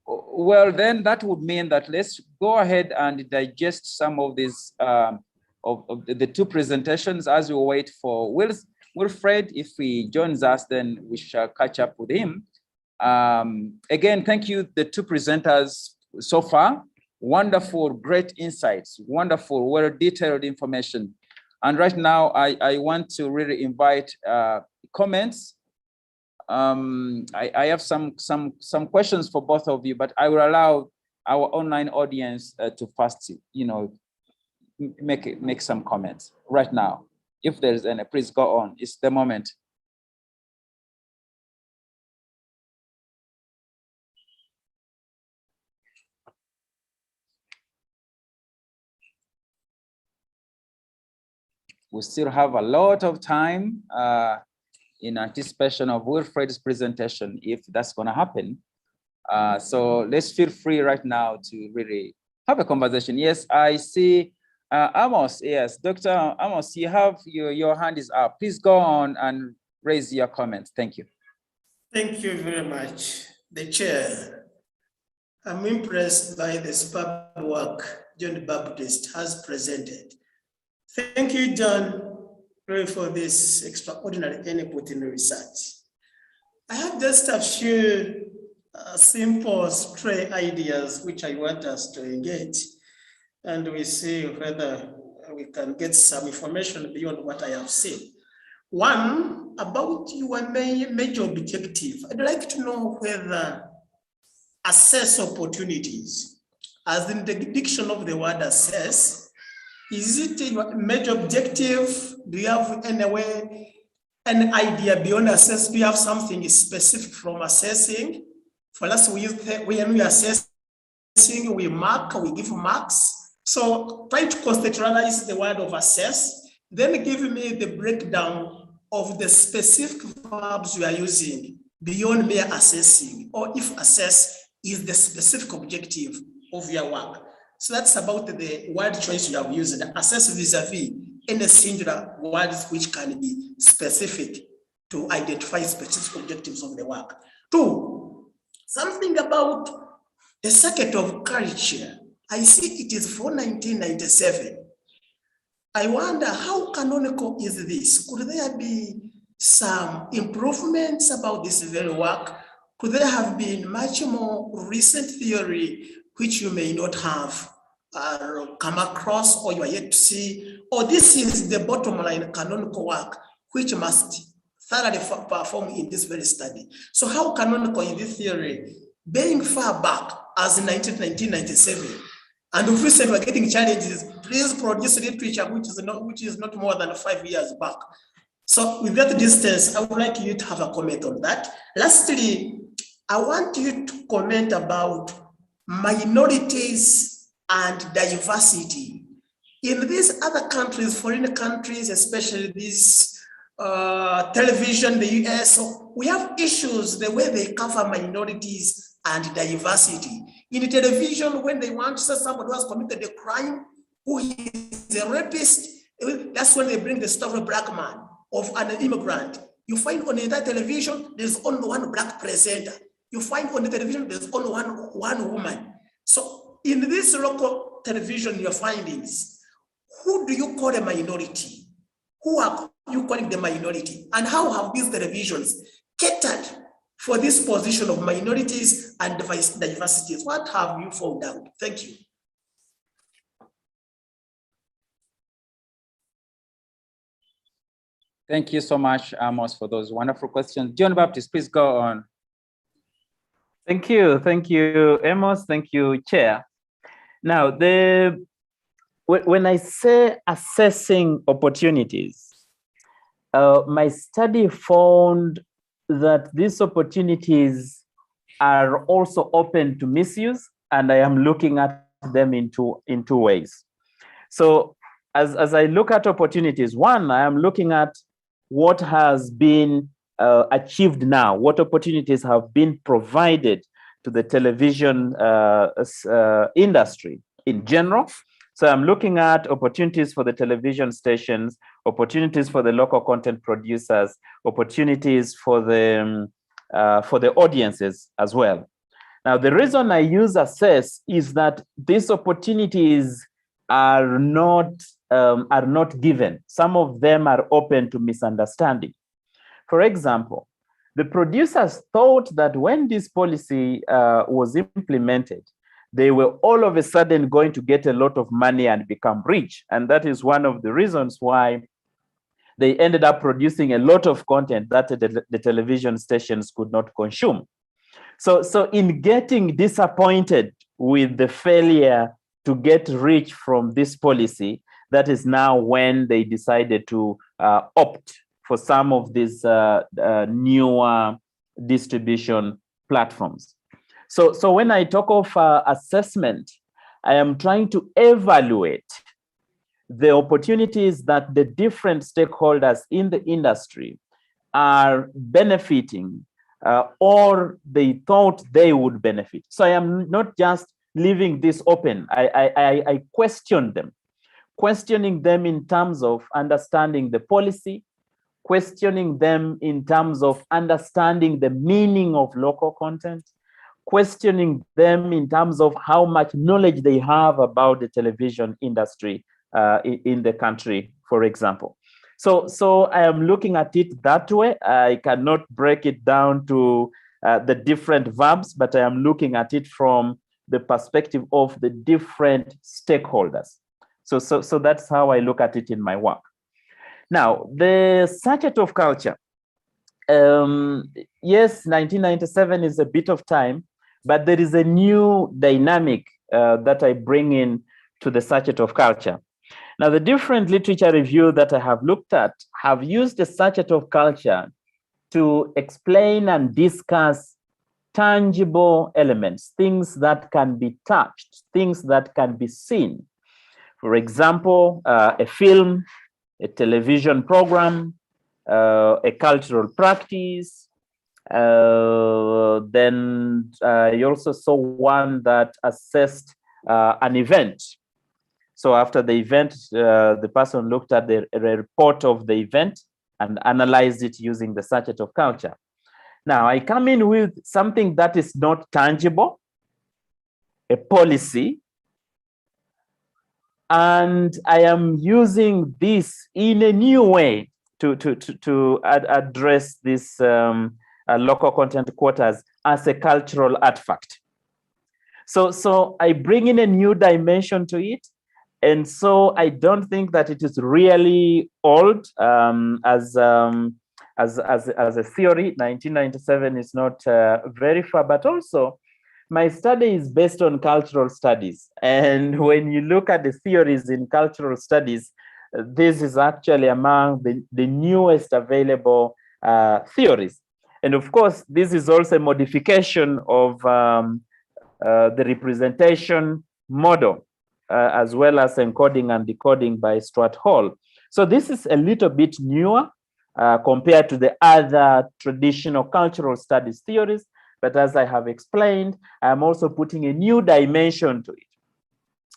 Well, then that would mean that let's go ahead and digest some of these of the two presentations as we wait for Wilfred. If he joins us, then we shall catch up with him. Again, thank you, the two presenters so far. Wonderful, great insights, wonderful, well-detailed information. And right now, I want to really invite comments. I have some questions for both of you, but I will allow our online audience to first, make some comments right now. If there's any, please go on. It's the moment. We still have a lot of time in anticipation of Wilfred's presentation, if that's going to happen. So let's feel free right now to really have a conversation. Yes, I see Amos. Yes, Dr. Amos, you have your hand is up. Please go on and raise your comments. Thank you. Thank you very much, the chair. I'm impressed by the superb work John Baptist has presented. Thank you, John, for this extraordinary input in the research. I have just a few simple stray ideas which I want us to engage, and we see whether we can get some information beyond what I have seen. One, about your major objective. I'd like to know whether assess opportunities, as in the diction of the word assess, is it your major objective? Do you have an idea beyond assess? Do you have something specific from assessing? For us, when we assess, we mark, we give marks. So try to conceptualize the word of assess, then give me the breakdown of the specific verbs you are using beyond mere assessing, or if assess is the specific objective of your work. So that's about the word choice you have used. Assess vis-a-vis any singular words which can be specific to identify specific objectives of the work. Two, something about the circuit of culture. I see it is for 1997. I wonder how canonical is this? Could there be some improvements about this very work? Could there have been much more recent theory which you may not have come across or you are yet to see? Or this is the bottom line canonical work which must thoroughly perform in this very study. So how canonical is this theory? Being far back as in 1997, and if we say we're getting challenges, please produce literature which is not more than 5 years back. So with that distance, I would like you to have a comment on that. Lastly, I want you to comment about minorities and diversity. In these other countries, foreign countries, especially this television, the US, so we have issues the way they cover minorities and diversity. In television, when they want to say somebody who has committed a crime, who is a rapist, that's when they bring the story of a black man, of an immigrant. You find on that television, there's only one black presenter. You find on the television, there's only one woman. So in this local television, your findings, who do you call a minority? Who are you calling the minority? And how have these televisions catered for this position of minorities and diversities? What have you found out? Thank you. Thank you so much, Amos, for those wonderful questions. John Baptist, please go on. Thank you, Amos. Thank you, Chair. Now, when I say assessing opportunities, my study found that these opportunities are also open to misuse, and I am looking at them in two ways. So as I look at opportunities, one, I am looking at what has been achieved now, what opportunities have been provided to the television industry in general. So I'm looking at opportunities for the television stations, opportunities for the local content producers, opportunities for the audiences as well. Now, the reason I use assess is that these opportunities are not given. Some of them are open to misunderstanding. For example, the producers thought that when this policy was implemented, they were all of a sudden going to get a lot of money and become rich. And that is one of the reasons why they ended up producing a lot of content that the television stations could not consume. So in getting disappointed with the failure to get rich from this policy, that is now when they decided to opt for some of these newer distribution platforms. So when I talk of assessment, I am trying to evaluate the opportunities that the different stakeholders in the industry are benefiting or they thought they would benefit. So I am not just leaving this open. I question them, questioning them in terms of understanding the policy, questioning them in terms of understanding the meaning of local content, questioning them in terms of how much knowledge they have about the television industry in the country, for example. So I am looking at it that way. I cannot break it down to the different verbs, but I am looking at it from the perspective of the different stakeholders. So that's how I look at it in my work. Now, the sachet of culture. Yes, 1997 is a bit of time, but there is a new dynamic that I bring in to the sachet of culture. Now, the different literature review that I have looked at have used the sachet of culture to explain and discuss tangible elements, things that can be touched, things that can be seen. For example, a film, a television program, a cultural practice. Then I also saw one that assessed an event. So after the event, the person looked at the report of the event and analyzed it using the sachet of culture. Now I come in with something that is not tangible, a policy, and I am using this in a new way to address this local content quotas as a cultural artifact. So I bring in a new dimension to it. And so I don't think that it is really old as a theory. 1997 is not very far, but also my study is based on cultural studies. And when you look at the theories in cultural studies, this is actually among the newest available theories. And of course, this is also a modification of the representation model, as well as encoding and decoding by Stuart Hall. So this is a little bit newer compared to the other traditional cultural studies theories. But as I have explained, I'm also putting a new dimension to it,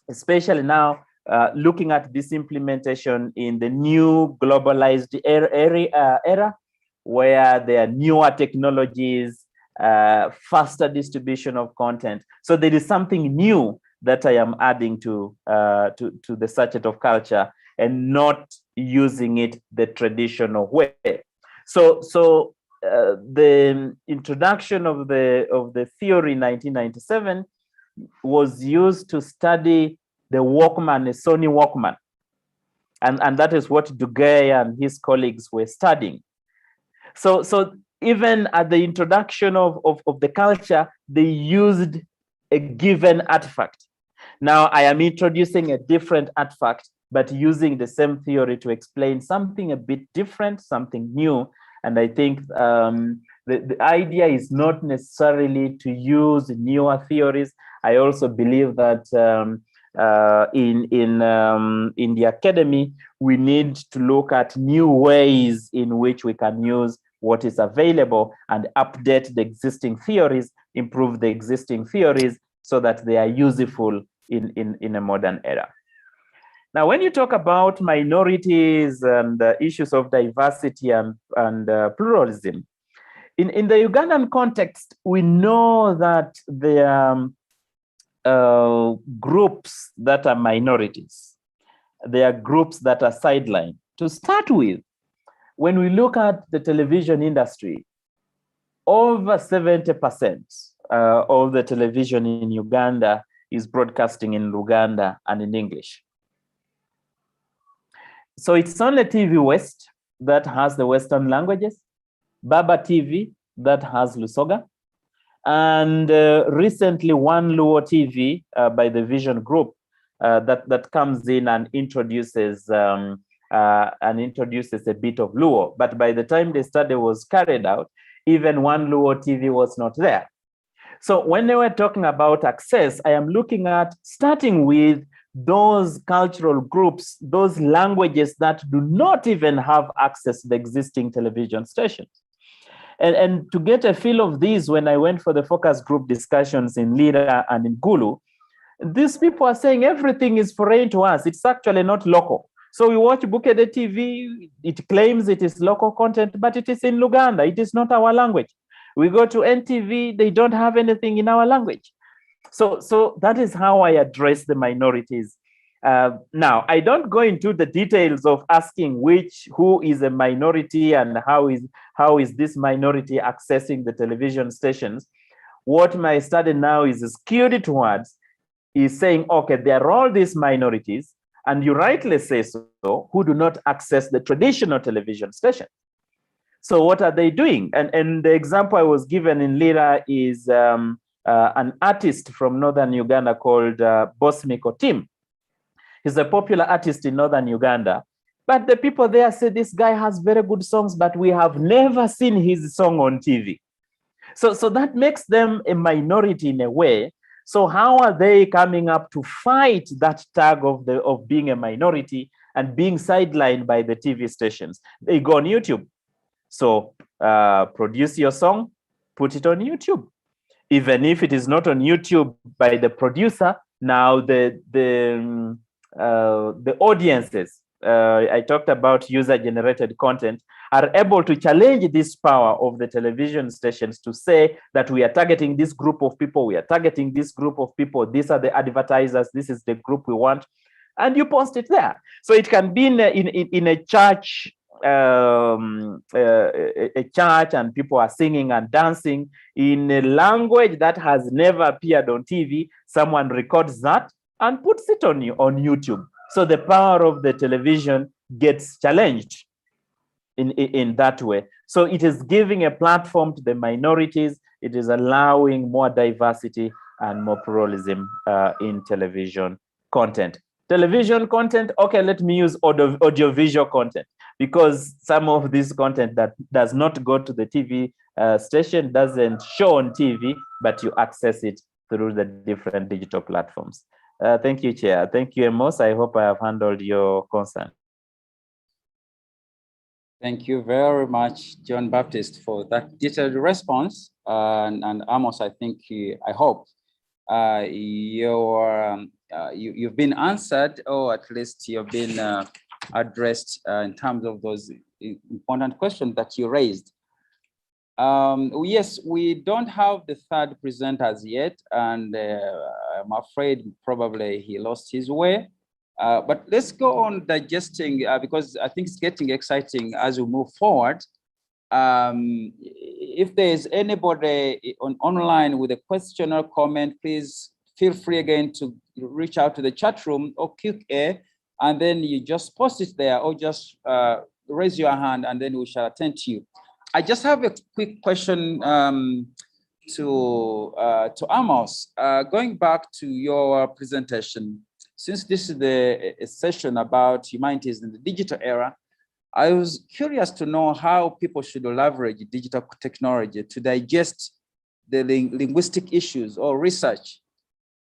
especially now looking at this implementation in the new globalized era where there are newer technologies, faster distribution of content. So there is something new that I am adding to the sachet of culture and not using it the traditional way. So the introduction of the theory in 1997 was used to study the Walkman, the Sony Walkman. And that is what Duguay and his colleagues were studying. So even at the introduction of the culture, they used a given artifact. Now I am introducing a different artifact, but using the same theory to explain something a bit different, something new. And I think the idea is not necessarily to use newer theories. I also believe that in the academy, we need to look at new ways in which we can use what is available and update the existing theories improve the existing theories so that they are useful in a modern era. Now, when you talk about minorities and issues of diversity and pluralism, in the Ugandan context, we know that there are groups that are minorities. There are groups that are sidelined. To start with, when we look at the television industry, over 70% of the television in Uganda is broadcasting in Luganda and in English. So it's only TV West that has the Western languages, Baba TV that has Lusoga, and recently One Luo TV by the Vision Group that comes in and introduces a bit of Luo. But by the time the study was carried out, even One Luo TV was not there. So when they were talking about access, I am looking at starting with those cultural groups, those languages that do not even have access to the existing television stations. And to get a feel of this, when I went for the focus group discussions in Lira and in Gulu, these people are saying everything is foreign to us. It's actually not local. So we watch Bukede TV, it claims it is local content, but it is in Luganda. It is not our language. We go to NTV, they don't have anything in our language. So that is how I address the minorities. Now, I don't go into the details of asking who is a minority and how is this minority accessing the television stations. What my study now is skewed towards is saying, okay, there are all these minorities, and you rightly say so, who do not access the traditional television station. So what are they doing? And the example I was given in Lira is an artist from northern Uganda called Bosmiko Tim. He's a popular artist in northern Uganda, but the people there say this guy has very good songs, but we have never seen his song on TV. So that makes them a minority in a way. So how are they coming up to fight that tag of being a minority and being sidelined by the TV stations? They go on YouTube. So produce your song, put it on YouTube. Even if it is not on YouTube by the producer, now the audiences, I talked about user-generated content, are able to challenge this power of the television stations to say that we are targeting this group of people, we are targeting this group of people, these are the advertisers, this is the group we want, and you post it there. So it can be in a church, a church, and people are singing and dancing in a language that has never appeared on TV. Someone records that and puts it on YouTube. So the power of the television gets challenged in that way. So it is giving a platform to the minorities. It is allowing more diversity and more pluralism in television content. Television content, okay, let me use audiovisual content, because some of this content that does not go to the TV station doesn't show on TV, but you access it through the different digital platforms. Thank you, Chair. Thank you, Amos. I hope I have handled your concern. Thank you very much, John Baptist, for that detailed response. And Amos, I think, I hope you've been answered, or at least you've been addressed in terms of those important questions that you raised. Yes, we don't have the third presenter as yet, and I'm afraid probably he lost his way. But let's go on digesting, because I think it's getting exciting as we move forward. If there is anybody online with a question or comment, please feel free again to reach out to the chat room or Q&A, and then you just post it there, or just raise your hand, and then we shall attend to you. I just have a quick question to Amos. Going back to your presentation, since this is a session about humanities in the digital era, I was curious to know how people should leverage digital technology to digest the linguistic issues or research,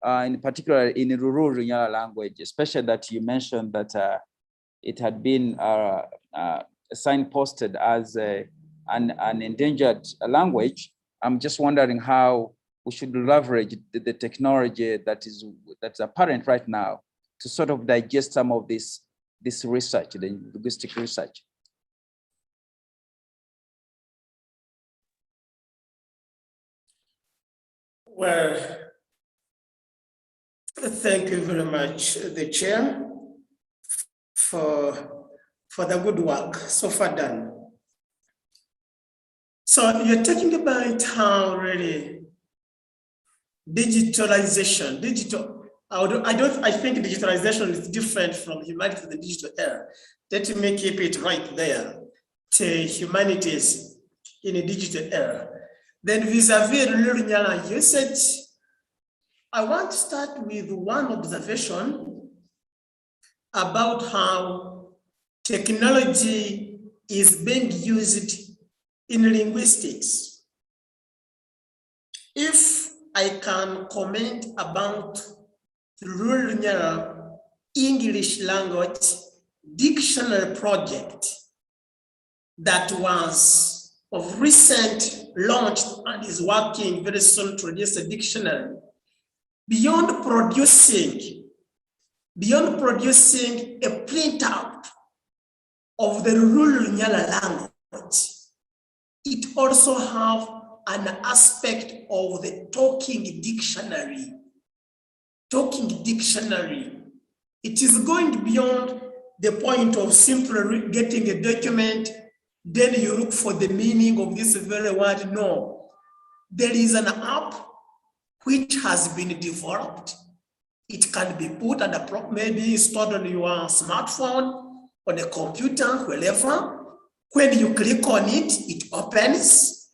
in particular in rural Nyala language, especially that you mentioned that it had been signposted as an endangered language. I'm just wondering how we should leverage the technology that's apparent right now to sort of digest some of this research, the linguistic research. Well, thank you very much, the chair, for the good work so far done. So you're talking about how really digitalization, I think digitalization is different from humanities and the digital era. Let me keep it right there to humanities in a digital era. Then vis-a-vis Nyala, you said, I want to start with one observation about how technology is being used in linguistics. If I can comment about the Rural English language dictionary project that was of recent launched and is working very soon to produce a dictionary. Beyond producing a printout of the rural language, it also have an aspect of the talking dictionary. It is going beyond the point of simply getting a document, then you look for the meaning of this very word. No, there is an app which has been developed. It can be put and maybe installed on your smartphone, on a computer, wherever. When you click on it, it opens.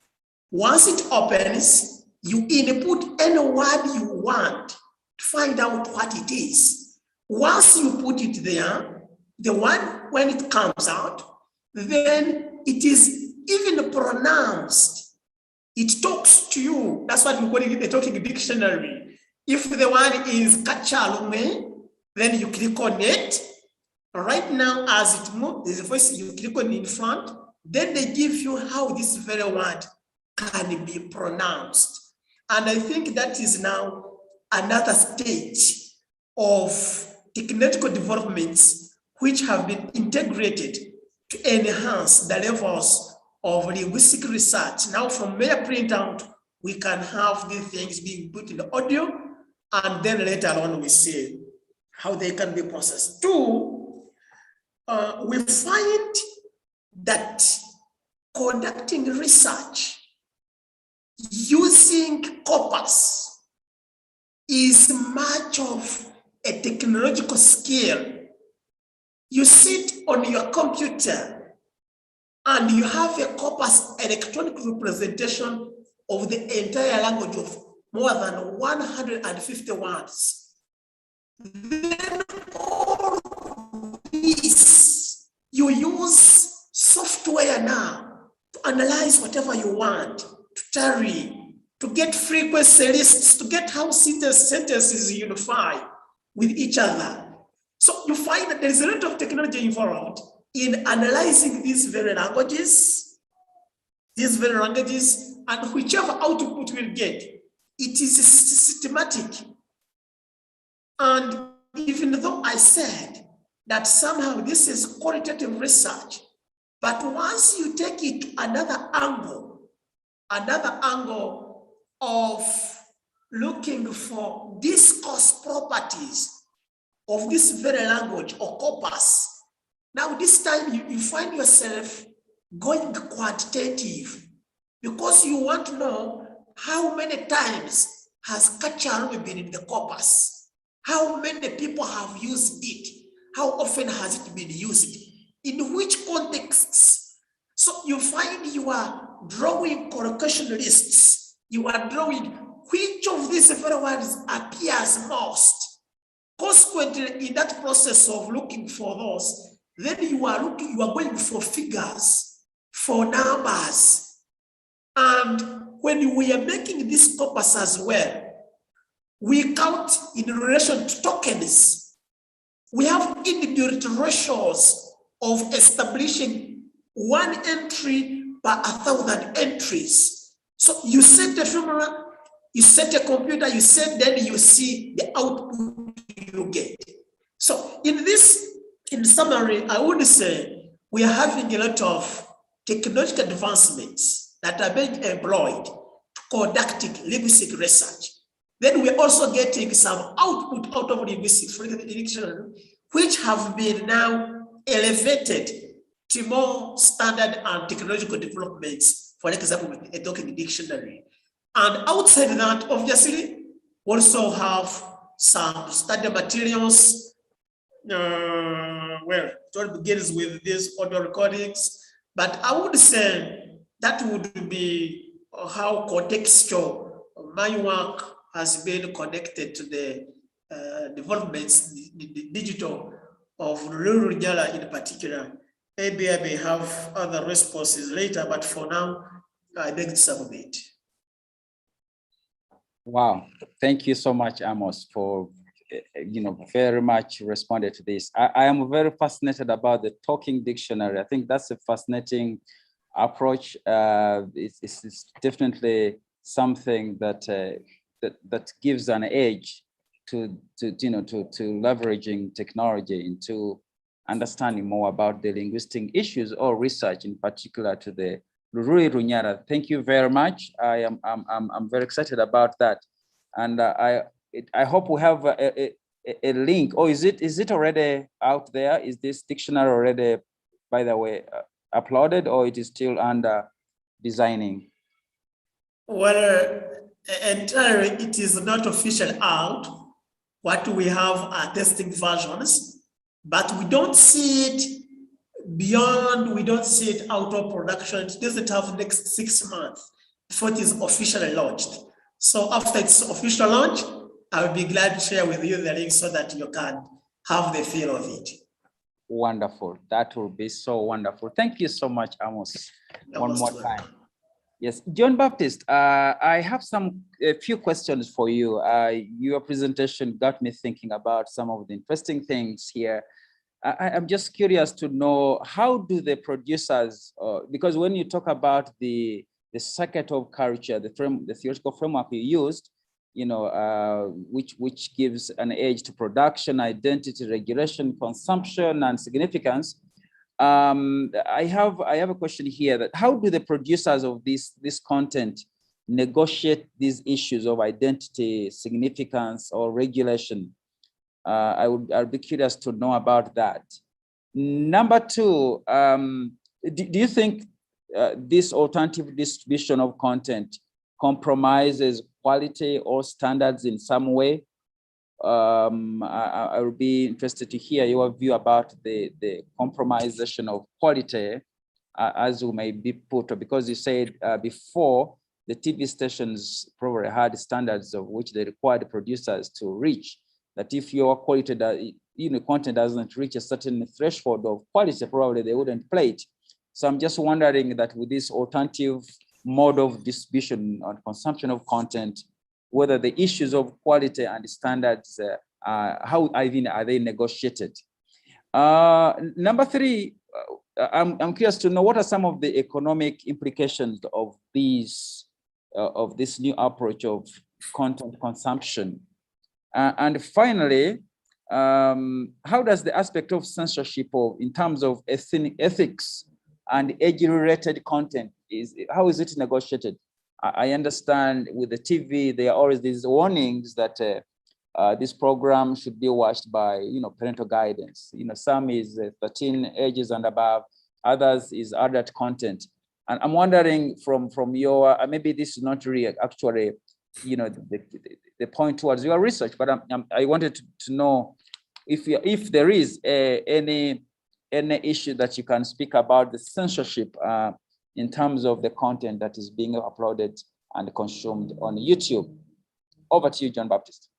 Once it opens, you input any word you want to find out what it is. Once you put it there, the one, when it comes out, then it is even pronounced. It talks to you. That's what we call it the talking dictionary. If the word is kachalume, then you click on it. Right now, as it moves, there's a voice, you click on in front, then they give you how this very word can be pronounced. And I think that is now another stage of technological developments which have been integrated to enhance the levels of linguistic research. Now from mere printout, we can have these things being put in the audio, and then later on we see how they can be processed. Two, we find that conducting research using corpus is much of a technological skill. You sit on your computer and you have a corpus electronic representation of the entire language of more than 150 words. Then all this, you use software now to analyze whatever you want, to tally, to get frequency lists, to get how sentences unify with each other. So you find that there is a lot of technology involved in analyzing these very languages, and whichever output we'll get, it is systematic. And even though I said that somehow this is qualitative research, but once you take it to another angle of looking for discourse properties of this very language or corpus, now this time you find yourself going quantitative because you want to know how many times has Kacharu been in the corpus, how many people have used it, how often has it been used, in which contexts. So you find you are drawing collocation lists, you are drawing which of these very words appears most. Consequently, in that process of looking for those, then you are going for figures, for numbers. And when we are making this corpus as well, we count in relation to tokens. We have inbuilt ratios of establishing one entry per 1,000 entries. So you set the formula, You set a computer, you send, then you see the output you get. So in summary, I would say we are having a lot of technological advancements that are being employed to conducting linguistic research. Then we're also getting some output out of linguistics, for example, which have been now elevated to more standard and technological developments, for example, with a talking dictionary. And outside that, obviously, we also have some study materials. Well, it all begins with these audio recordings, but I would say that would be how contextual my work has been connected to the developments, the digital of rural Jala in particular. Maybe I may have other responses later, but for now, I beg to submit. Wow, thank you so much, Amos, for very much responded to this. I am very fascinated about the talking dictionary. I think that's a fascinating approach. It's definitely something that that gives an edge to leveraging technology into understanding more about the linguistic issues or research in particular to the Ruri Runyara. Thank you very much. I'm very excited about that, and I hope we have a link. Or is it already out there? Is this dictionary already, by the way, uploaded, or it is still under designing? Well, entirely, it is not official out. What we have are testing versions, but we don't see it beyond, we don't see it out of production. It doesn't have next 6 months before it is officially launched. So after its official launch, I will be glad to share with you the link so that you can have the feel of it. Wonderful. That will be so wonderful. Thank you so much, Amos. One more time. Yes, John Baptist, I have a few questions for you. Your presentation got me thinking about some of the interesting things here. I'm just curious to know, how do the producers, because when you talk about the circuit of culture, the theoretical framework you used, which gives an edge to production, identity, regulation, consumption, and significance. I have a question here, that how do the producers of this content negotiate these issues of identity, significance, or regulation? I'd be curious to know about that. Number two, do you think this alternative distribution of content compromises quality or standards in some way? I would be interested to hear your view about the compromisation of quality, as we may be put, because you said before, the TV stations probably had standards of which they required producers to reach, that if your quality, content doesn't reach a certain threshold of quality, probably they wouldn't play it. So I'm just wondering that with this alternative mode of distribution or consumption of content, whether the issues of quality and standards, how even are they negotiated? Number three, I'm curious to know, what are some of the economic implications of this new approach of content consumption? And finally, how does the aspect of censorship in terms of ethics and age-related content, how is it negotiated? I understand with the TV, there are always these warnings that this program should be watched by, parental guidance. Some is 13 ages and above, others is adult content. And I'm wondering from your, maybe this is not really actually, the point towards your research, but I wanted to know if there is any issue that you can speak about the censorship in terms of the content that is being uploaded and consumed on YouTube. Over to you, John Baptist.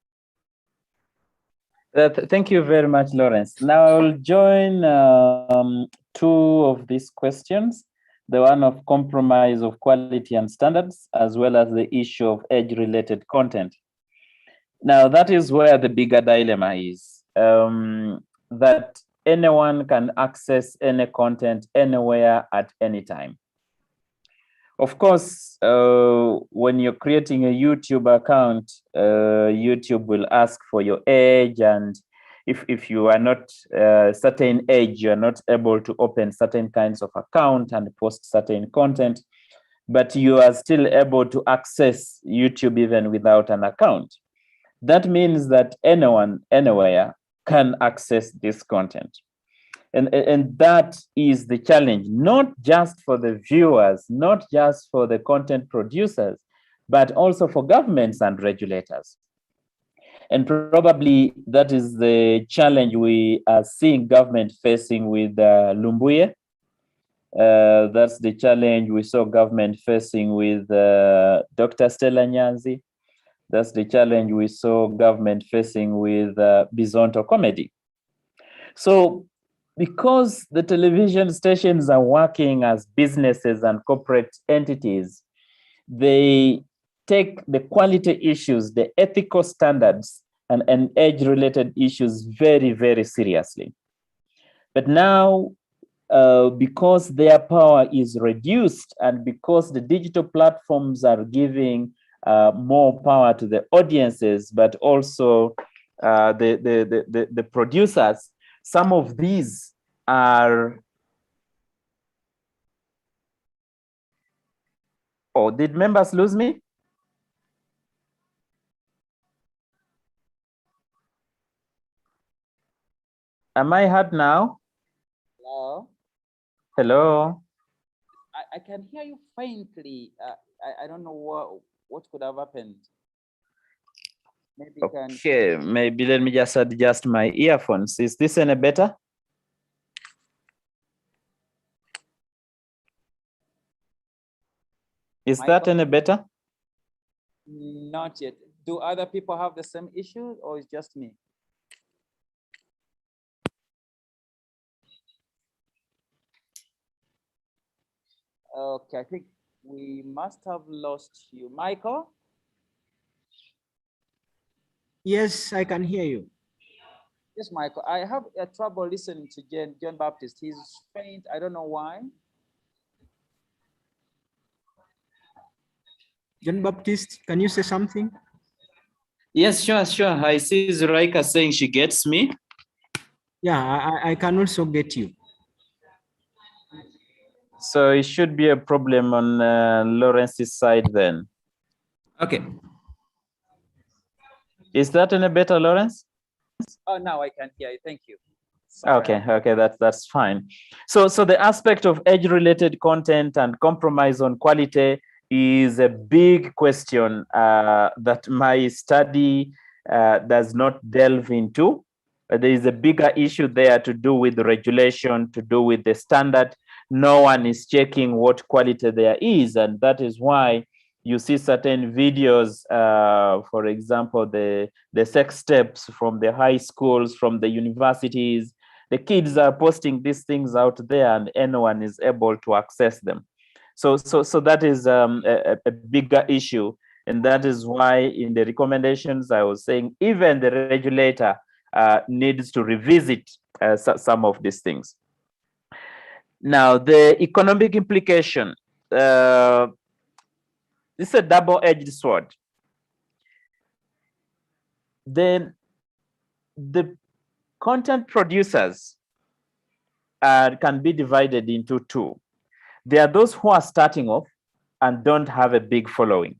Thank you very much, Lawrence. Now I will join two of these questions, the one of compromise of quality and standards, as well as the issue of age-related content. Now that is where the bigger dilemma is, that anyone can access any content anywhere at any time. Of course, when you're creating a YouTube account, YouTube will ask for your age, and if you are not a certain age, you are not able to open certain kinds of account and post certain content, but you are still able to access YouTube even without an account. That means that anyone, anywhere can access this content. And that is the challenge, not just for the viewers, not just for the content producers, but also for governments and regulators. And probably that is the challenge we are seeing government facing with Lumbuye. That's the challenge we saw government facing with Dr. Stella Nyanzi. That's the challenge we saw government facing with Bizonto Comedy. So because the television stations are working as businesses and corporate entities, they take the quality issues, the ethical standards, and age-related issues very, very seriously. But now, because their power is reduced and because the digital platforms are giving more power to the audiences, but also the producers, some of these are... Oh, did members lose me? Am I heard now? Hello? Hello? I can hear you faintly. I don't know what could have happened. Maybe you can. Okay, maybe let me just adjust my earphones. Is this any better? Is that any better? Not yet. Do other people have the same issue, or it's just me? Okay, I think we must have lost you. Michael? Yes, I can hear you. Yes, Michael. I have trouble listening to John Baptist. He's faint. I don't know why. John Baptist, can you say something? Yes, sure. I see Zuraika saying she gets me. Yeah, I can also get you. So it should be a problem on Lawrence's side then. Okay. Is that any better, Lawrence? Oh, now I can hear you. Thank you. Sorry. Okay, that's fine. So the aspect of age-related content and compromise on quality is a big question that my study does not delve into. There is a bigger issue there to do with the regulation, to do with the standard. No one is checking what quality there is, and that is why you see certain videos, for example, the sex tapes from the high schools, from the universities. The kids are posting these things out there, and anyone is able to access them. So that is a bigger issue, and that is why in the recommendations I was saying even the regulator needs to revisit some of these things. Now, the economic implication. This is a double-edged sword. Then the content producers can be divided into two. There are those who are starting off and don't have a big following.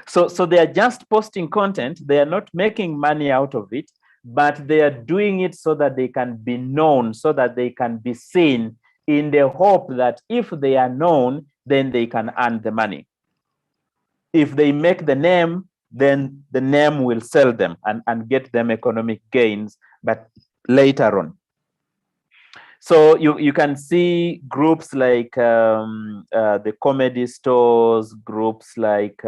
So they are just posting content. They are not making money out of it, but they are doing it so that they can be known, so that they can be seen, in the hope that if they are known, then they can earn the money. If they make the name, then the name will sell them and get them economic gains, but later on. So you can see groups like the comedy stores, groups like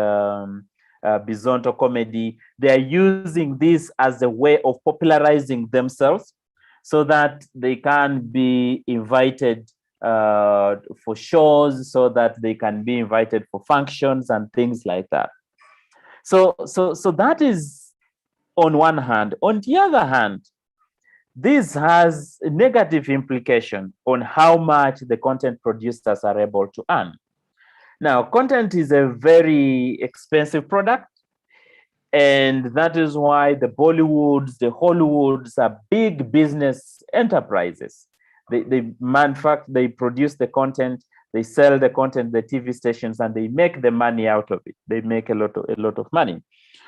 Bizonto Comedy. They are using this as a way of popularizing themselves so that they can be invited for shows, so that they can be invited for functions and things like that. So that is on one hand. On the other hand, this has a negative implication on how much the content producers are able to earn. Now, content is a very expensive product, and that is why the Bollywoods, the Hollywoods are big business enterprises. They manufacture, they produce the content, they sell the content, the TV stations, and they make the money out of it. They make a lot of money.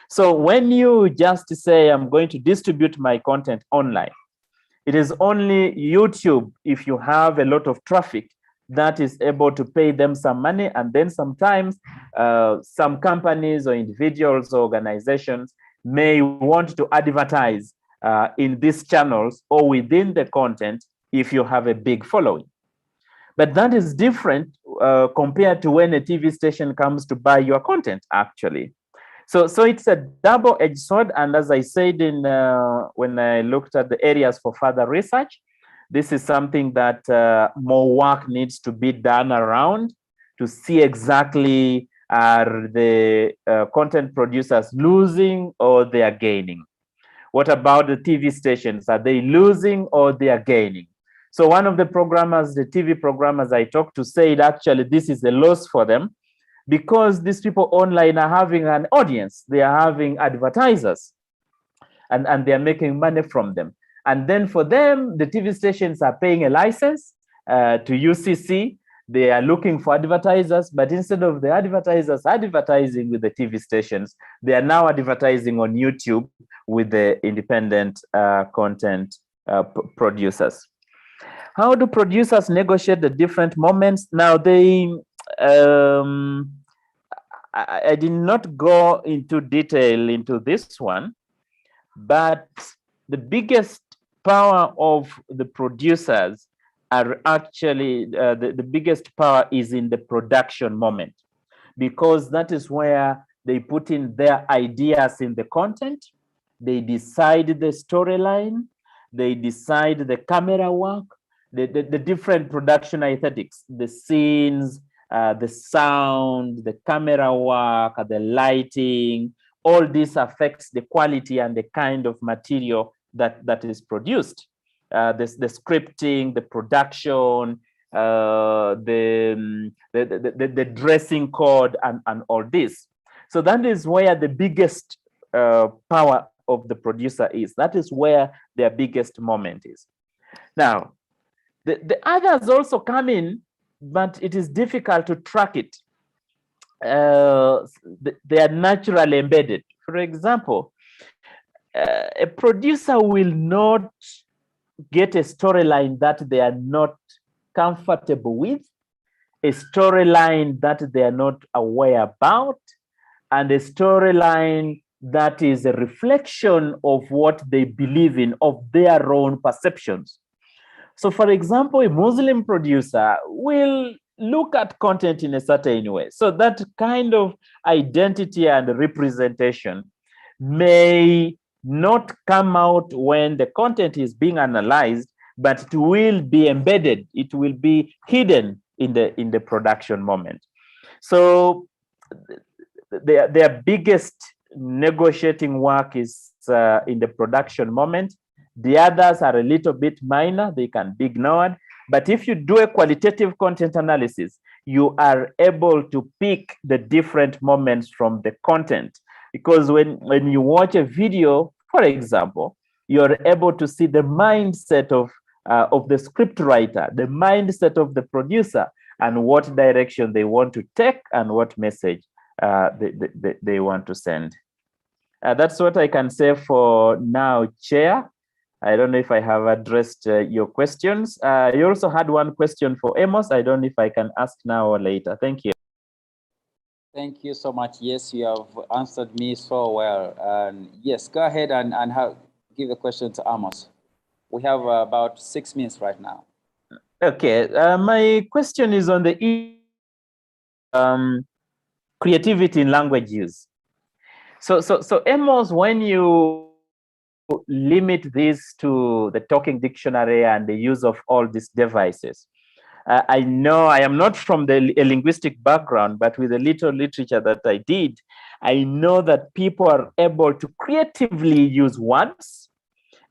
So when you just say, I'm going to distribute my content online, it is only YouTube, if you have a lot of traffic, that is able to pay them some money. And then sometimes some companies or individuals or organizations may want to advertise in these channels or within the content if you have a big following. But that is different compared to when a TV station comes to buy your content, actually. So it's a double-edged sword. And as I said when I looked at the areas for further research, this is something that more work needs to be done around to see exactly are the content producers losing or they are gaining. What about the TV stations? Are they losing or they are gaining? So one of the programmers, the TV programmers I talked to, said actually this is a loss for them, because these people online are having an audience, they are having advertisers, and they are making money from them. And then for them, the TV stations are paying a license to UCC. They are looking for advertisers, but instead of the advertisers advertising with the TV stations, they are now advertising on YouTube with the independent content producers. How do producers negotiate the different moments? Now, they I did not go into detail into this one, but the biggest power of the producers are actually, the biggest power is in the production moment, because that is where they put in their ideas in the content, they decide the storyline, they decide the camera work, the different production aesthetics, the scenes, the sound, the camera work, the lighting. All this affects the quality and the kind of material that is produced. The scripting, the production, the dressing code, and all this. So that is where the biggest power of the producer is. That is where their biggest moment is. Now, the others also come in, but it is difficult to track it. They are naturally embedded. For example, a producer will not get a storyline that they are not comfortable with, a storyline that they are not aware about, and a storyline that is a reflection of what they believe in, of their own perceptions. So, for example, a Muslim producer will look at content in a certain way. So that kind of identity and representation may not come out when the content is being analyzed, but it will be embedded. It will be hidden in the production moment. So their biggest negotiating work is in the production moment. The others are a little bit minor, they can be ignored. But if you do a qualitative content analysis, you are able to pick the different moments from the content. Because when you watch a video, for example, you're able to see the mindset of the script writer, the mindset of the producer, and what direction they want to take and what message they want to send. That's what I can say for now, Chair. I don't know if I have addressed your questions. You also had one question for Amos. I don't know if I can ask now or later. Thank you. Thank you so much. Yes, you have answered me so well. And yes, go ahead and give a question to Amos. We have about 6 minutes right now. Okay, my question is on the creativity in language use. So Amos, when you limit this to the talking dictionary and the use of all these devices, I know I am not from a linguistic background, but with a little literature that I did, I know that people are able to creatively use words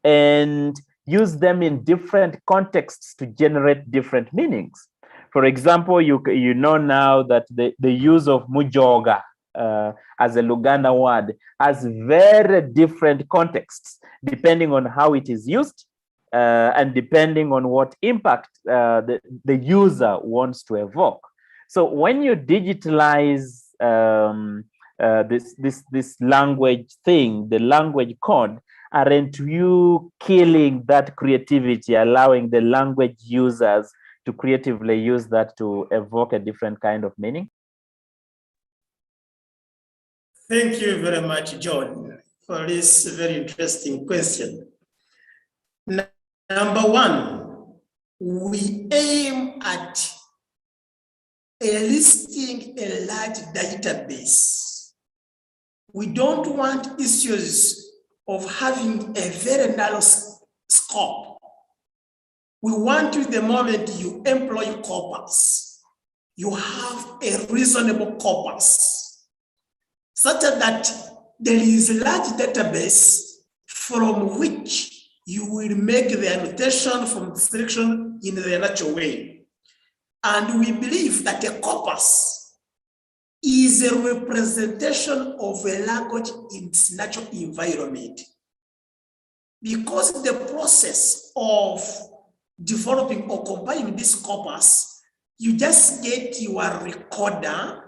and use them in different contexts to generate different meanings. For example, you know now that the use of mujoga as a Luganda word has very different contexts depending on how it is used and depending on what impact the user wants to evoke. So when you digitalize this language thing, the language code, aren't you killing that creativity, allowing the language users to creatively use that to evoke a different kind of meaning? Thank you very much, John, for this very interesting question. Number one, we aim at enlisting a large database. We don't want issues of having a very narrow scope. We want you, the moment you employ corpus, you have a reasonable corpus, such that there is a large database from which you will make the annotation from the selection in the natural way. And we believe that a corpus is a representation of a language in its natural environment. Because the process of developing or compiling this corpus, you just get your recorder,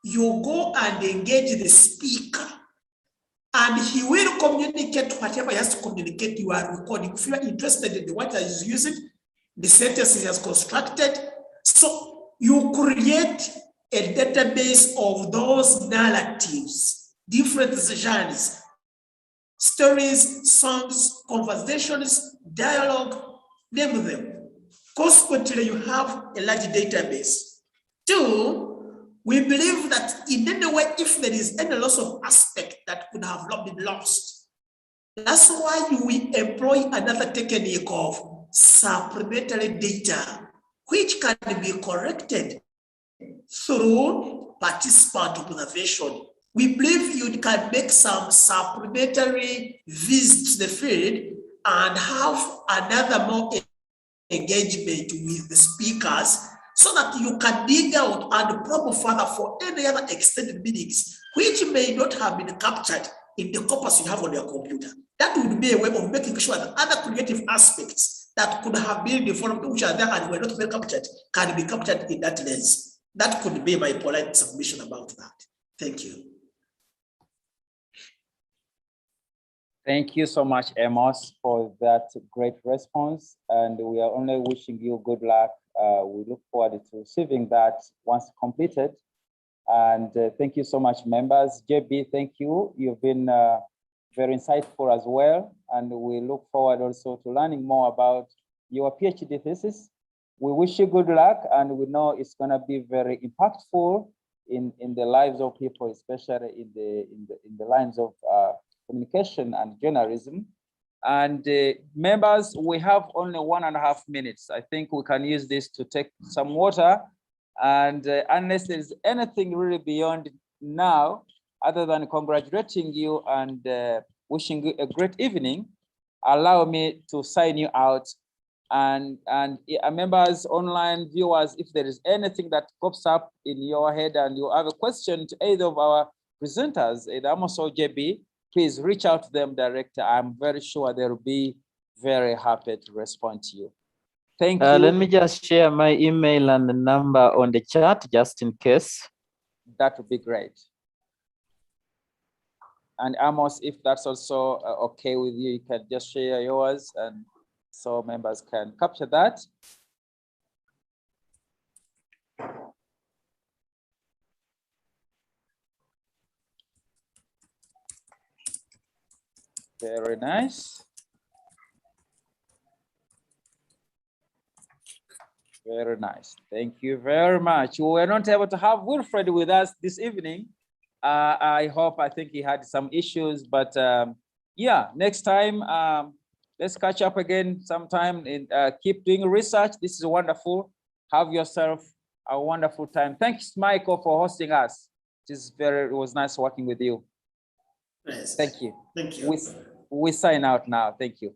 you go and engage the speaker, and he will communicate whatever he has to communicate. You are recording. If you are interested in what he is using, the sentence he has constructed. So you create a database of those narratives, different genres, stories, songs, conversations, dialogue, name them. Consequently, you have a large database. Two, we believe that in any way, if there is any loss of aspect that could have been lost, that's why we employ another technique of supplementary data, which can be corrected through participant observation. We believe you can make some supplementary visits to the field and have another more engagement with the speakers, so that you can dig out and probe further for any other extended meanings which may not have been captured in the corpus you have on your computer. That would be a way of making sure that other creative aspects that could have been developed, which are there and were not well captured, can be captured in that lens. That could be my polite submission about that. Thank you. Thank you so much, Amos, for that great response. And we are only wishing you good luck. We look forward to receiving that once completed. And thank you so much, members. JB, thank you. You've been very insightful as well. And we look forward also to learning more about your PhD thesis. We wish you good luck, and we know it's going to be very impactful in the lives of people, especially in the lines of communication and journalism. And members, we have only 1.5 minutes. I think we can use this to take some water. And unless there's anything really beyond now, other than congratulating you and wishing you a great evening, allow me to sign you out. And members, online viewers, if there is anything that pops up in your head and you have a question to either of our presenters, either Amos or JB, please reach out to them directly. I'm very sure they'll be very happy to respond to you. Thank you. Let me just share my email and the number on the chat, just in case. That would be great. And Amos, if that's also okay with you, you can just share yours, and so members can capture that. Very nice. Very nice. Thank you very much. We were not able to have Wilfred with us this evening. I think he had some issues, but yeah, next time, let's catch up again sometime and keep doing research. This is wonderful. Have yourself a wonderful time. Thanks, Michael, for hosting us. It was nice working with you. Yes. Thank you. Thank you. We sign out now. Thank you.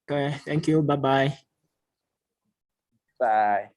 Okay, thank you. Bye-bye. Bye.